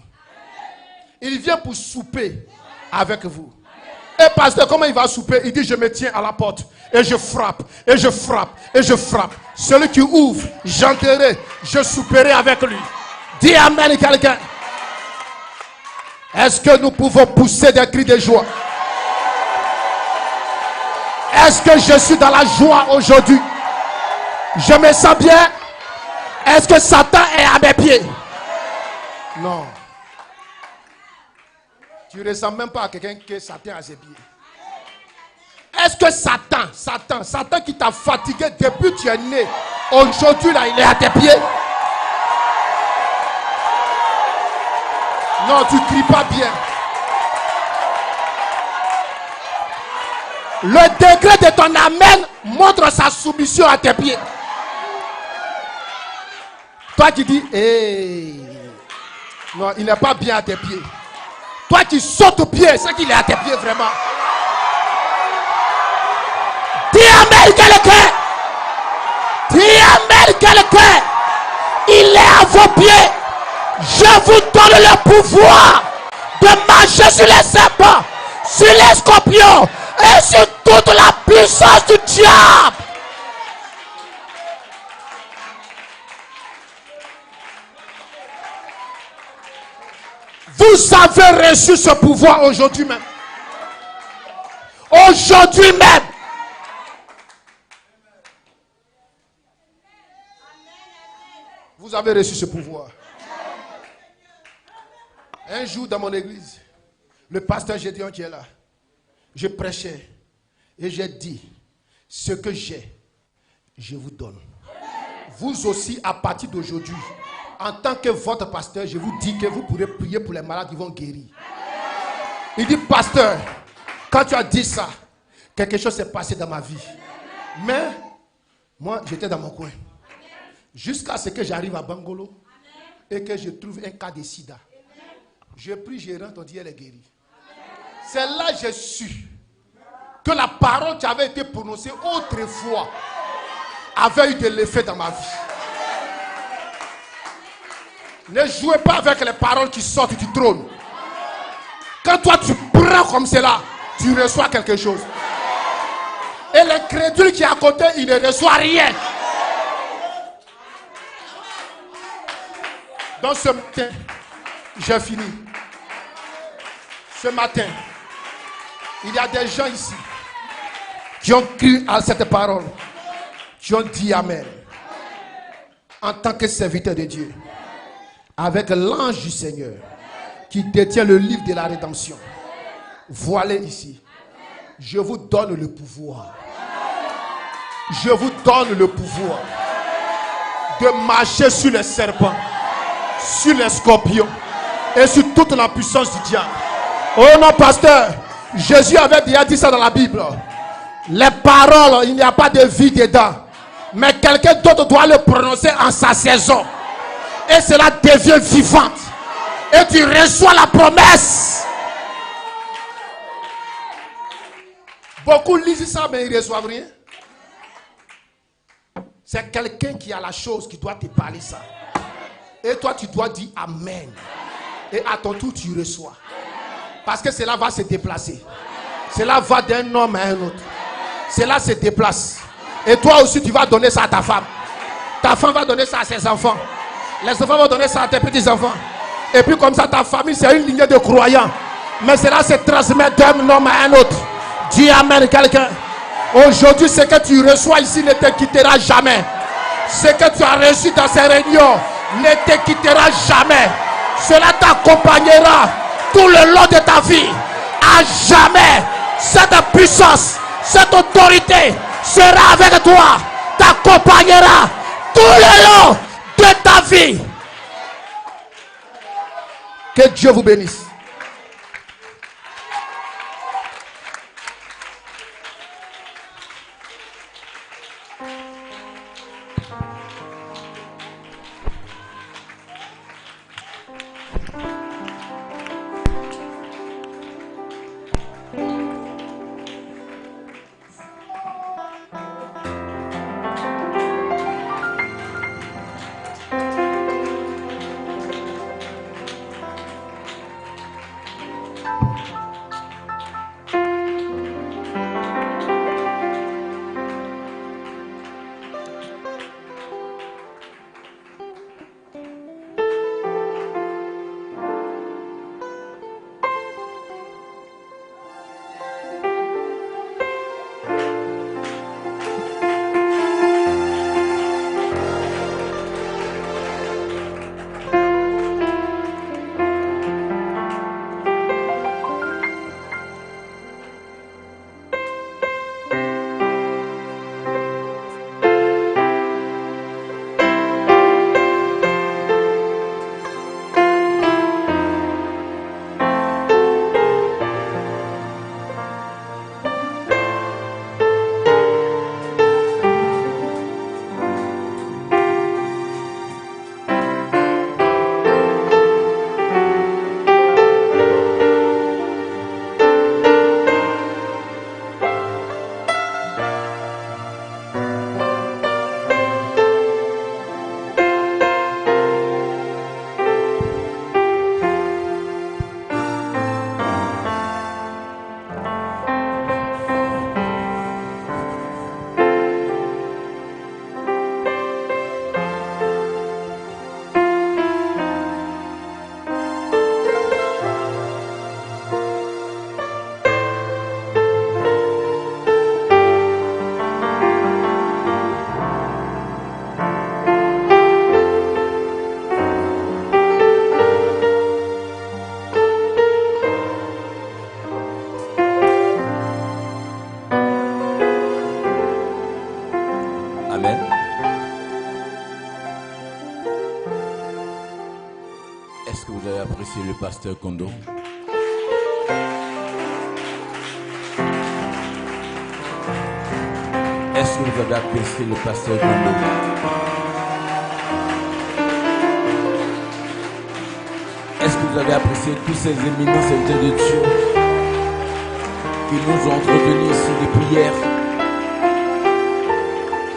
Il vient pour souper avec vous. Et pasteur, comment il va souper? Il dit, je me tiens à la porte. Et je frappe. Et je frappe. Et je frappe. Celui qui ouvre, j'entrerai. Je souperai avec lui. Dis amen quelqu'un. Est-ce que nous pouvons pousser des cris de joie? Est-ce que je suis dans la joie aujourd'hui? Je me sens bien. Est-ce que Satan est à mes pieds? Non. Tu ne ressens même pas à quelqu'un que Satan est à ses pieds. Est-ce que Satan qui t'a fatigué depuis que tu es né, aujourd'hui là, il est à tes pieds? Non, tu ne cries pas bien. Le degré de ton amen montre sa soumission à tes pieds. Toi qui dis, hey. Non, il n'est pas bien à tes pieds. Toi qui sautes aux pieds, c'est qu'il est à tes pieds vraiment. Dis amen quelqu'un. Dis amen quelqu'un. Il est à vos pieds. Je vous donne le pouvoir de marcher sur les serpents, sur les scorpions et sur toute la puissance du diable. Vous avez reçu ce pouvoir aujourd'hui même. Aujourd'hui même. Vous avez reçu ce pouvoir. Un jour dans mon église, le pasteur Gédéon qui est là, je prêchais et j'ai dit, ce que j'ai, je vous donne. Vous aussi, à partir d'aujourd'hui, en tant que votre pasteur, je vous dis que vous pourrez prier pour les malades qui vont guérir. Il dit, pasteur, quand tu as dit ça, quelque chose s'est passé dans ma vie. Mais, moi, j'étais dans mon coin. Jusqu'à ce que j'arrive à Bangolo et que je trouve un cas de sida. Je prie, je rentre, on dit, elle est guérie. C'est là que j'ai su que la parole qui avait été prononcée autrefois avait eu de l'effet dans ma vie. Ne jouez pas avec les paroles qui sortent du trône. Quand toi tu prends comme cela, tu reçois quelque chose. Et l'incrédule qui est à côté, il ne reçoit rien. Donc ce matin, j'ai fini. Ce matin, il y a des gens ici qui ont cru à cette parole, qui ont dit amen. En tant que serviteur de Dieu, avec l'ange du Seigneur qui détient le livre de la rédemption. Voilà ici. Je vous donne le pouvoir. Je vous donne le pouvoir de marcher sur les serpents, sur les scorpions et sur toute la puissance du diable. Oh non, pasteur, Jésus avait déjà dit ça dans la Bible. Les paroles, il n'y a pas de vie dedans. Mais quelqu'un d'autre doit le prononcer en sa saison. Et cela devient vivante. Et tu reçois la promesse. Beaucoup lisent ça, mais ils ne reçoivent rien. C'est quelqu'un qui a la chose qui doit te parler ça. Et toi, tu dois dire amen. Et à ton tour, tu reçois. Parce que cela va se déplacer. Cela va d'un homme à un autre. Cela se déplace. Et toi aussi, tu vas donner ça à ta femme. Ta femme va donner ça à ses enfants. Les enfants vont donner ça à tes petits-enfants. Et puis comme ça, ta famille, c'est une lignée de croyants. Mais cela se transmet d'un homme à un autre. Dis amen quelqu'un. Aujourd'hui, ce que tu reçois ici ne te quittera jamais. Ce que tu as reçu dans ces réunions ne te quittera jamais. Cela t'accompagnera tout le long de ta vie. À jamais, cette puissance, cette autorité sera avec toi. T'accompagnera tout le long de ta vie. Que Dieu vous bénisse. pasteur Kondo. Est-ce que vous avez apprécié le pasteur Kondo? Est-ce que vous avez apprécié tous ces éminents serviteurs de Dieu qui nous ont entretenus ici depuis hier?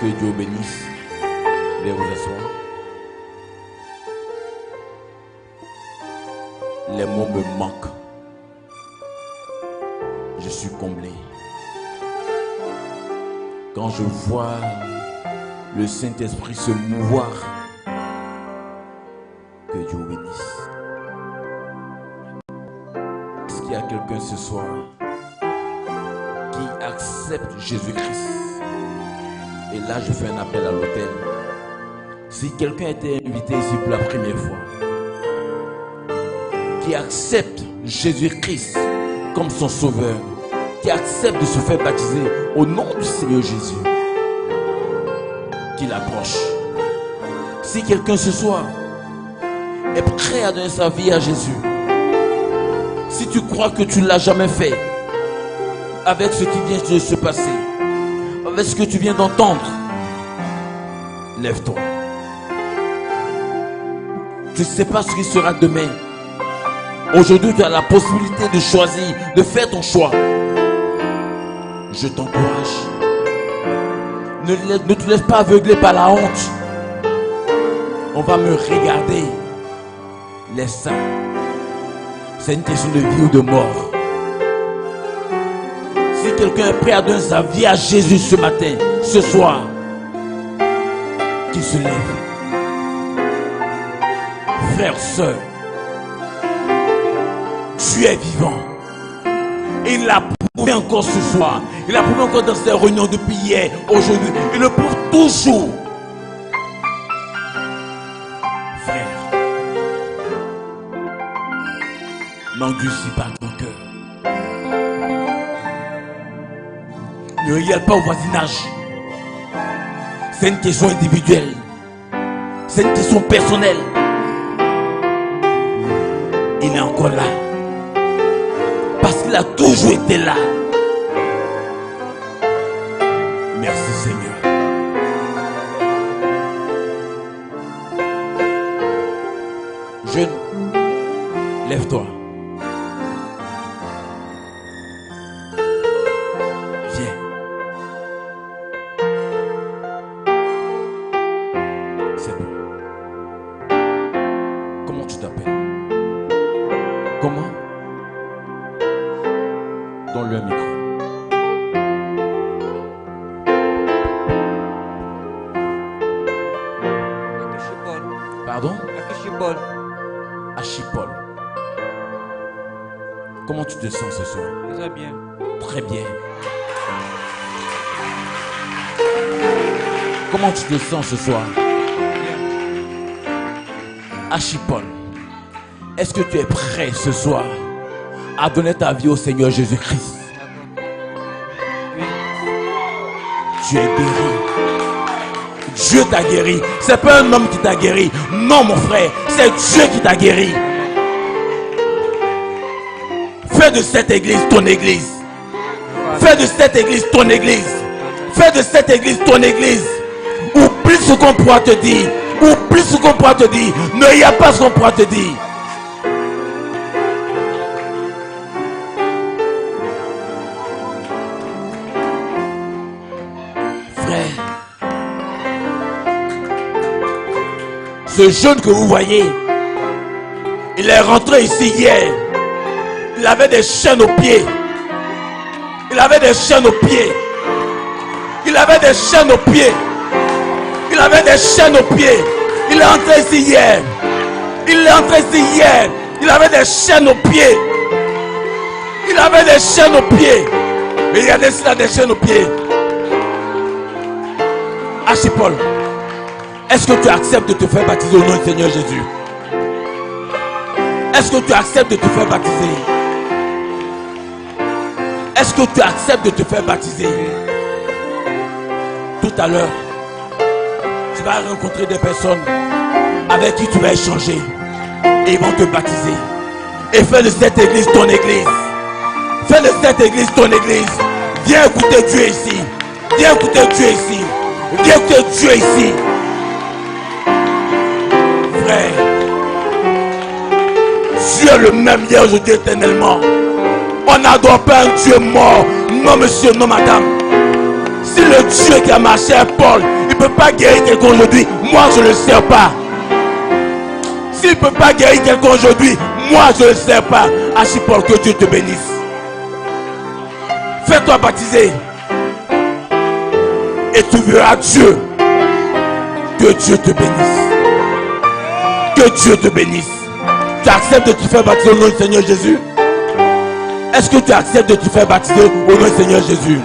Que Dieu bénisse. Veuillez vous asseoir. Les mots me manquent. Je suis comblé. Quand je vois le Saint-Esprit se mouvoir, que Dieu bénisse. Est-ce qu'il y a quelqu'un ce soir qui accepte Jésus-Christ? Et là, je fais un appel à l'autel. Si quelqu'un était invité ici pour la première fois, qui accepte Jésus-Christ comme son sauveur, qui accepte de se faire baptiser au nom du Seigneur Jésus, qu'il approche. Si quelqu'un ce soir est prêt à donner sa vie à Jésus, si tu crois que tu ne l'as jamais fait, avec ce qui vient de se passer, avec ce que tu viens d'entendre, lève-toi. Tu ne sais pas ce qui sera demain. Aujourd'hui, tu as la possibilité de choisir, de faire ton choix. Je t'encourage. Ne te laisse pas aveugler par la honte. On va me regarder. Laisse ça. C'est une question de vie ou de mort. Si quelqu'un est prêt à donner sa vie à Jésus ce matin, ce soir, qu'il se lève. Frère, sœur, tu es vivant. Et il l'a prouvé encore ce soir. Il l'a prouvé encore dans ces réunions depuis hier, aujourd'hui. Il le prouve toujours. Frère, n'endurcis pas ton cœur. Ne regarde pas au voisinage. C'est une question individuelle. C'est une question personnelle. Il est encore là. Parce qu'il a toujours été là. Merci Seigneur. Jeune, lève-toi. Viens. C'est bon. Comment tu t'appelles? Comment? Donne-lui un micro. Pardon? Achipol. Comment tu te sens ce soir? Très bien. Très bien. Comment tu te sens ce soir? Bien. Achipol. Est-ce que tu es prêt ce soir à donner ta vie au Seigneur Jésus-Christ? Oui. Tu es guéri. Dieu t'a guéri. C'est pas un homme qui t'a guéri. Non mon frère, c'est Dieu qui t'a guéri. Fais de cette église ton église. Fais de cette église ton église. Fais de cette église ton église. Oublie ce qu'on pourra te dire. Oublie ce qu'on pourra te dire. Ne y a pas ce qu'on pourra te dire. Ce jeune que vous voyez, il est rentré ici hier. Il avait des chaînes aux pieds. Il avait des chaînes aux pieds. Il avait des chaînes aux pieds. Il avait des chaînes aux pieds. Il est entré ici hier. Il est entré ici hier. Il avait des chaînes aux pieds. Il avait des chaînes aux pieds. Mais regardez s'il a des chaînes aux pieds. Achipol. Est-ce que tu acceptes de te faire baptiser au nom du Seigneur Jésus? Est-ce que tu acceptes de te faire baptiser? Est-ce que tu acceptes de te faire baptiser? Tout à l'heure, tu vas rencontrer des personnes avec qui tu vas échanger et ils vont te baptiser. et fais de cette église ton église. Fais de cette église ton église. Viens écouter Dieu ici. Viens écouter Dieu ici. Viens écouter Dieu ici. Frère, Dieu est le même hier, aujourd'hui, éternellement. On n'adore pas un Dieu mort. Non monsieur, non madame. Si le Dieu qui a marché à Paul, il ne peut pas guérir quelqu'un aujourd'hui, moi je ne le sers pas. S'il ne peut pas guérir quelqu'un aujourd'hui, moi je ne le sers pas. Achille Paul, que Dieu te bénisse. Fais-toi baptiser. Et tu verras Dieu. Que Dieu te bénisse. Que Dieu te bénisse. Tu acceptes de te faire baptiser au nom du Seigneur Jésus? Est-ce que tu acceptes de te faire baptiser au nom du Seigneur Jésus?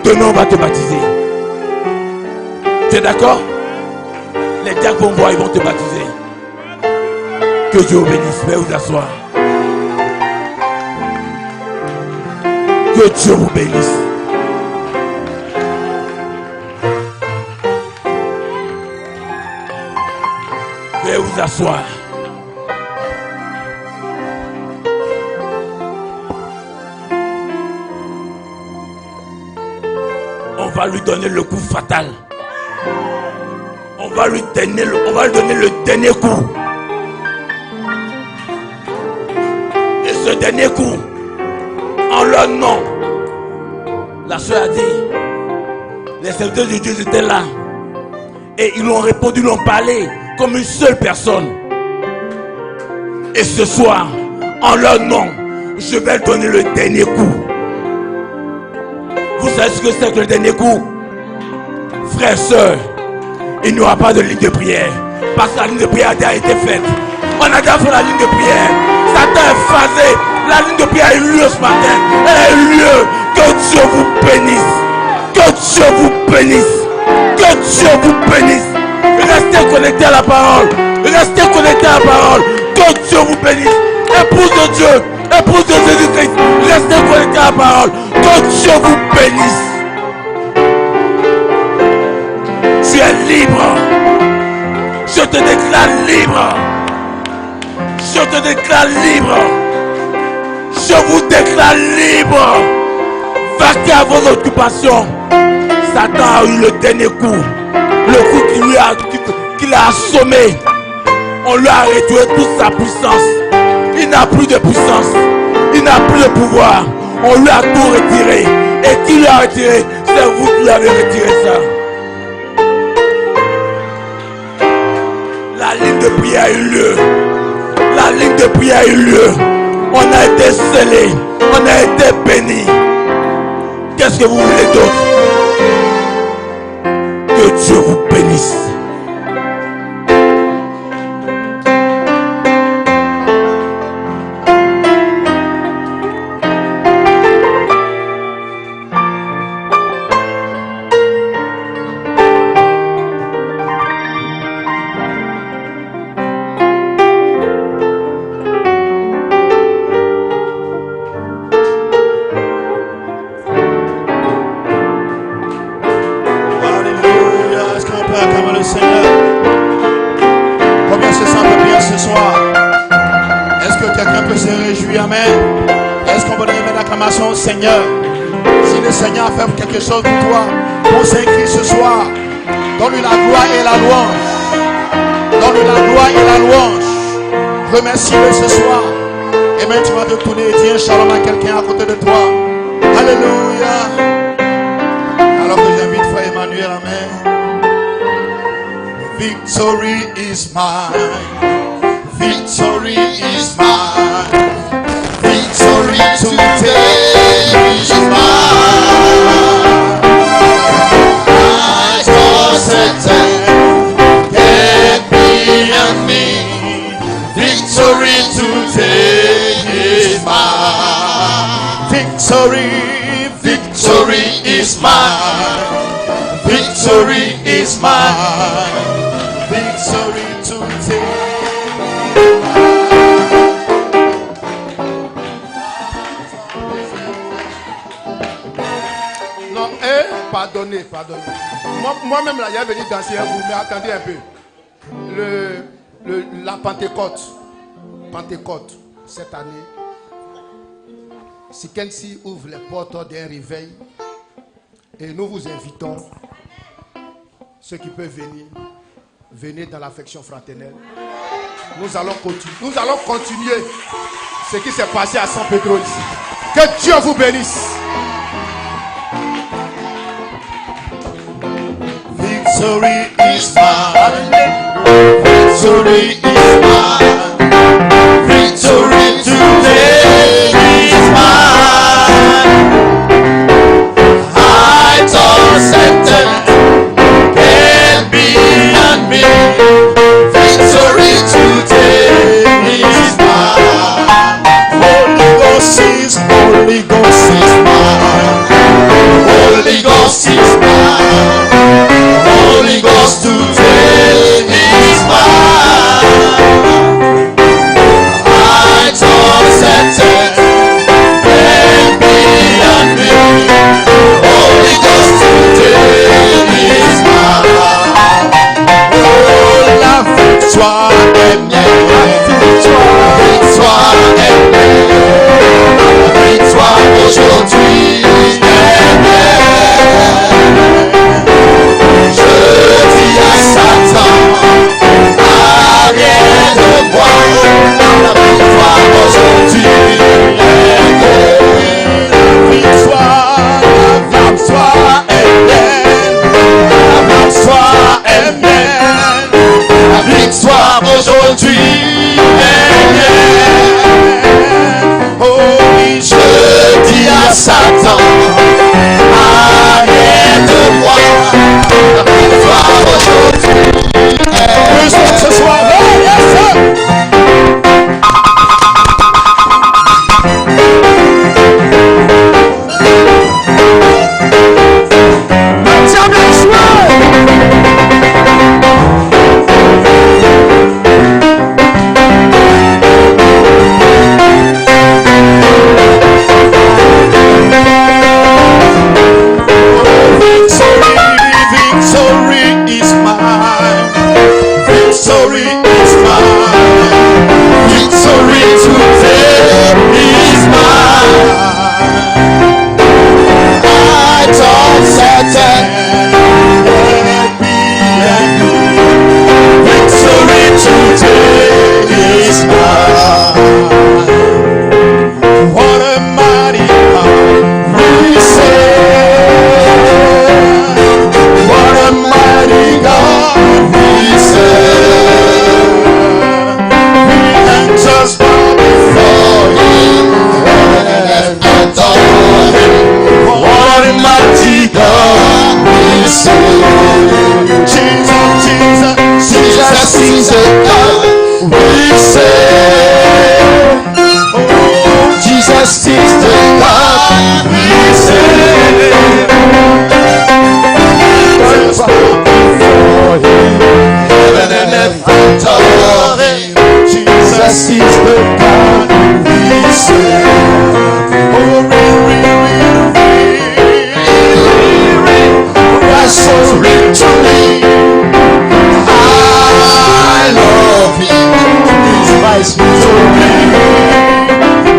Demain on va te baptiser. Tu es d'accord? Les diacres vont voir, ils vont te baptiser. Que Dieu vous bénisse. Veuillez vous asseoir. Que Dieu vous bénisse. Veuillez vous asseoir. On va lui donner le coup fatal. On va lui donner le dernier coup. Et ce dernier coup, en leur nom, la soeur a dit, les serviteurs de Dieu étaient là. Et ils ont répondu, ils ont parlé comme une seule personne. Et ce soir, en leur nom, je vais donner le dernier coup. Vous savez ce que c'est que le dernier coup? Frères, sœurs, il n'y aura pas de ligne de prière. Parce que la ligne de prière a déjà été faite. On a déjà fait la ligne de prière. Satan est phasé. La ligne de prière a eu lieu ce matin. Elle a eu lieu. Que Dieu vous bénisse. Que Dieu vous bénisse. Que Dieu vous bénisse. Restez connectés à la parole. Restez connectés à la parole. Que Dieu vous bénisse. Épouse de Dieu. Épouse de Jésus-Christ. Restez connectés à la parole. Que Dieu vous bénisse. Tu es libre. Je te déclare libre. Je te déclare libre. Je vous déclare libre. Vaquez à vos occupations. Satan a eu le dernier coup. Le coup qui l'a assommé. On lui a retiré toute sa puissance. Il n'a plus de puissance. Il n'a plus de pouvoir. On lui a tout retiré. Et qui lui a retiré? C'est vous qui lui avez retiré ça. La ligne de prière a eu lieu. La ligne de prière a eu lieu. On a été scellés. On a été bénis. Qu'est-ce que vous voulez d'autre? Que Dieu vous bénisse. Seigneur, si le Seigneur a fait quelque chose pour toi, pour s'inscrire ce soir, donne-lui la gloire et la louange. Donne-lui la gloire et la louange. Remercie-le ce soir. Et même tu vas te tourner et dire shalom à quelqu'un à côté de toi. Alléluia. Alors que j'invite Frère Emmanuel, amen. Victory is mine. Victory is mine. Victory today. Victory is mine. Victory is mine. Victory today. Non, pardonnez. Moi-même là, j'ai venu danser à vous, mais attendez un peu. La Pentecôte, cette année, si Kensi ouvre les portes d'un réveil, et nous vous invitons, ceux qui peuvent venir, venez dans l'affection fraternelle. Nous allons continuer ce qui s'est passé à San Pedro ici. Que Dieu vous bénisse. Victory is mine. Victory is mine. Victory today is mine. I don't Satan can be on me. Victory today is mine. Holy Ghost is mine. Holy Ghost is mine. Holy Ghost today is mine. I don't Satan can be on me. Holy Ghost today is mine. Oh, la victoire est mienne. Victoire est mienne. La victoire aujourd'hui est mienne. Je dis à Satan, arrête de boire. La victoire aujourd'hui est mienne. La victoire est mienne. La victoire est mienne. La victoire aujourd'hui est mienne. Oh oui, je dis à Satan, arrête de boire. La victoire aujourd'hui est mienne. Ce soir, yes, sir.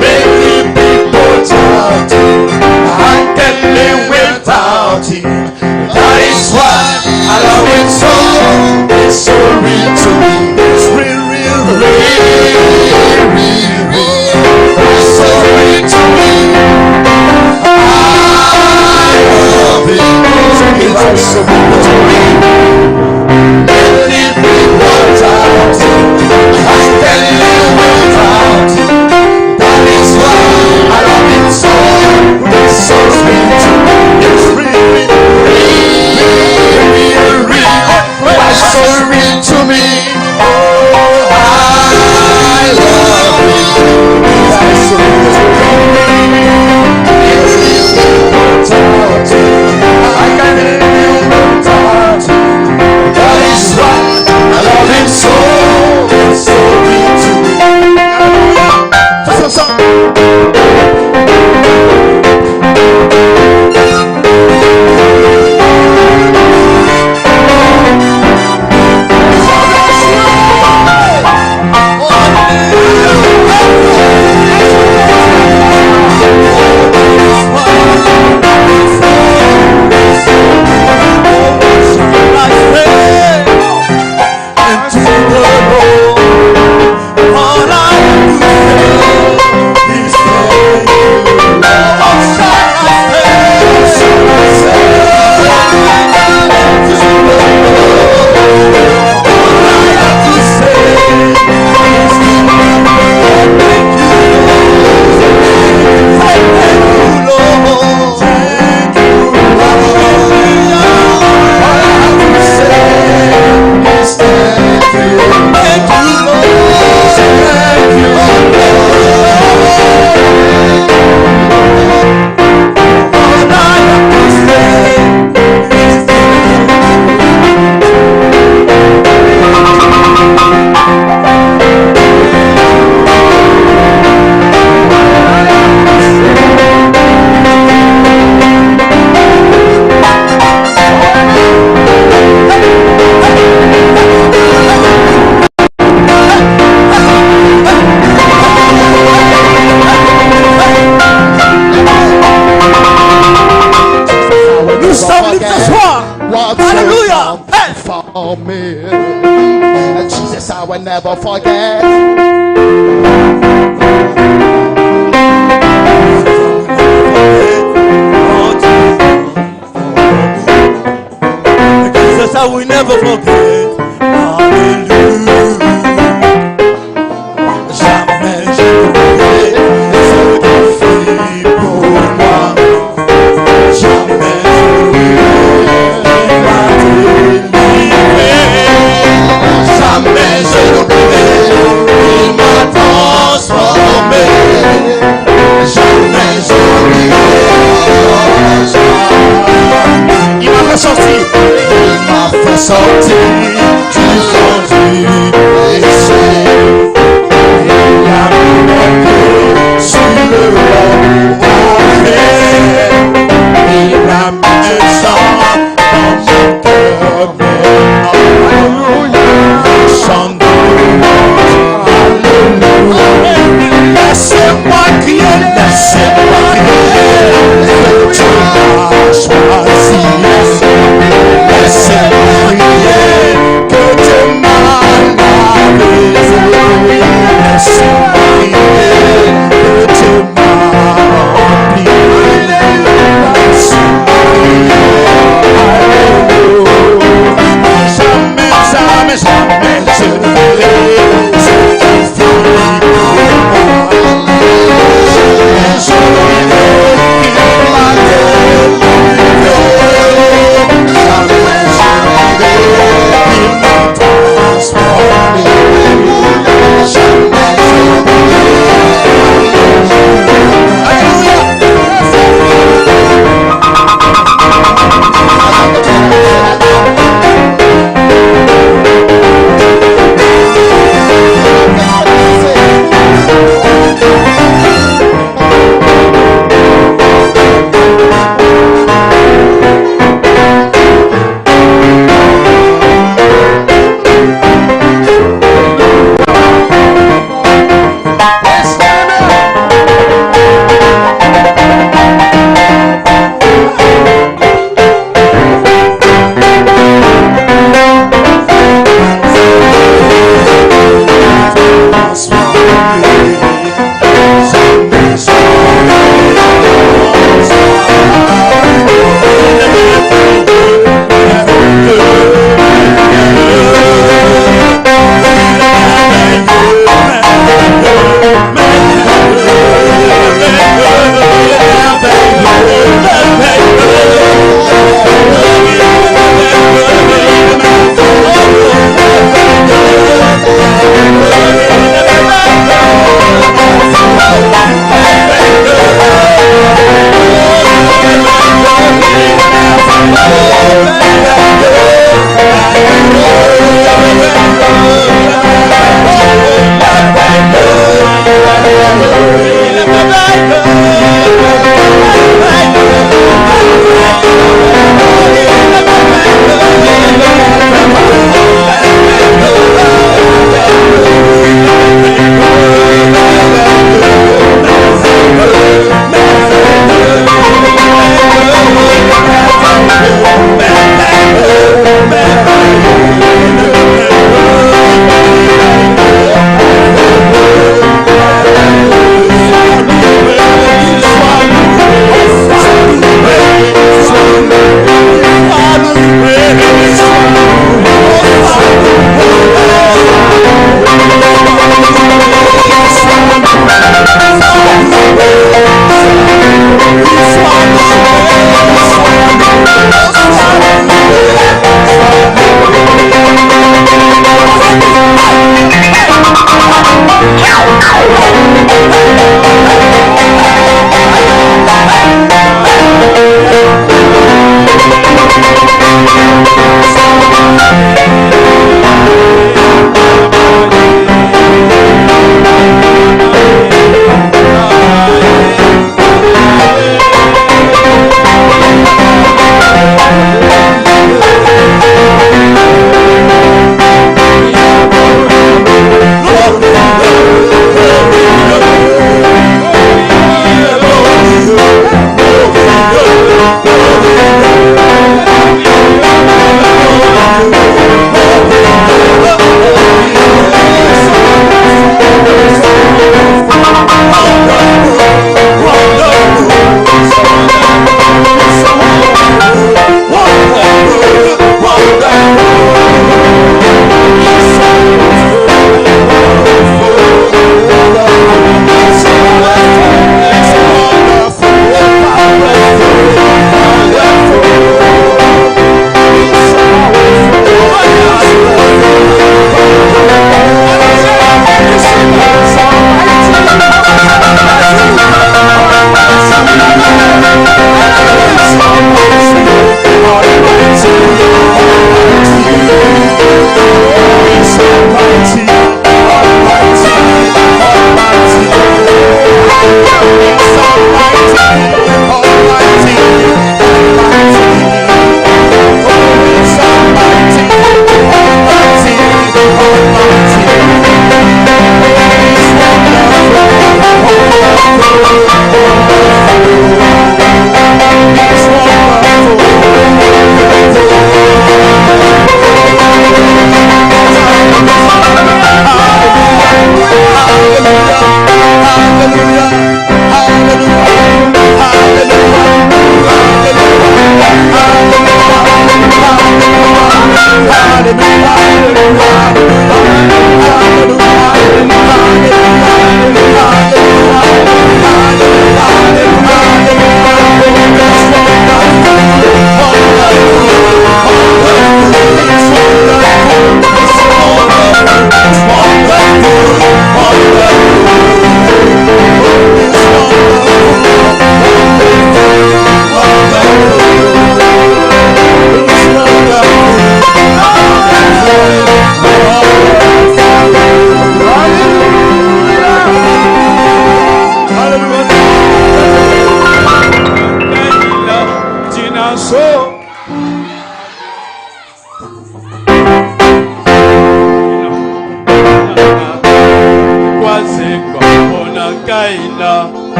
Make the people never forget. Jesus, I will never forget. Hallelujah. Jamais je n'oublierai ce qu'il fit pour moi. Jamais je n'oublierai ma délivré. Jamais je n'oublierai, il m'a transformé. Jamais je n'oublierai. Il m'a fait sortir. Il m'a fait sortir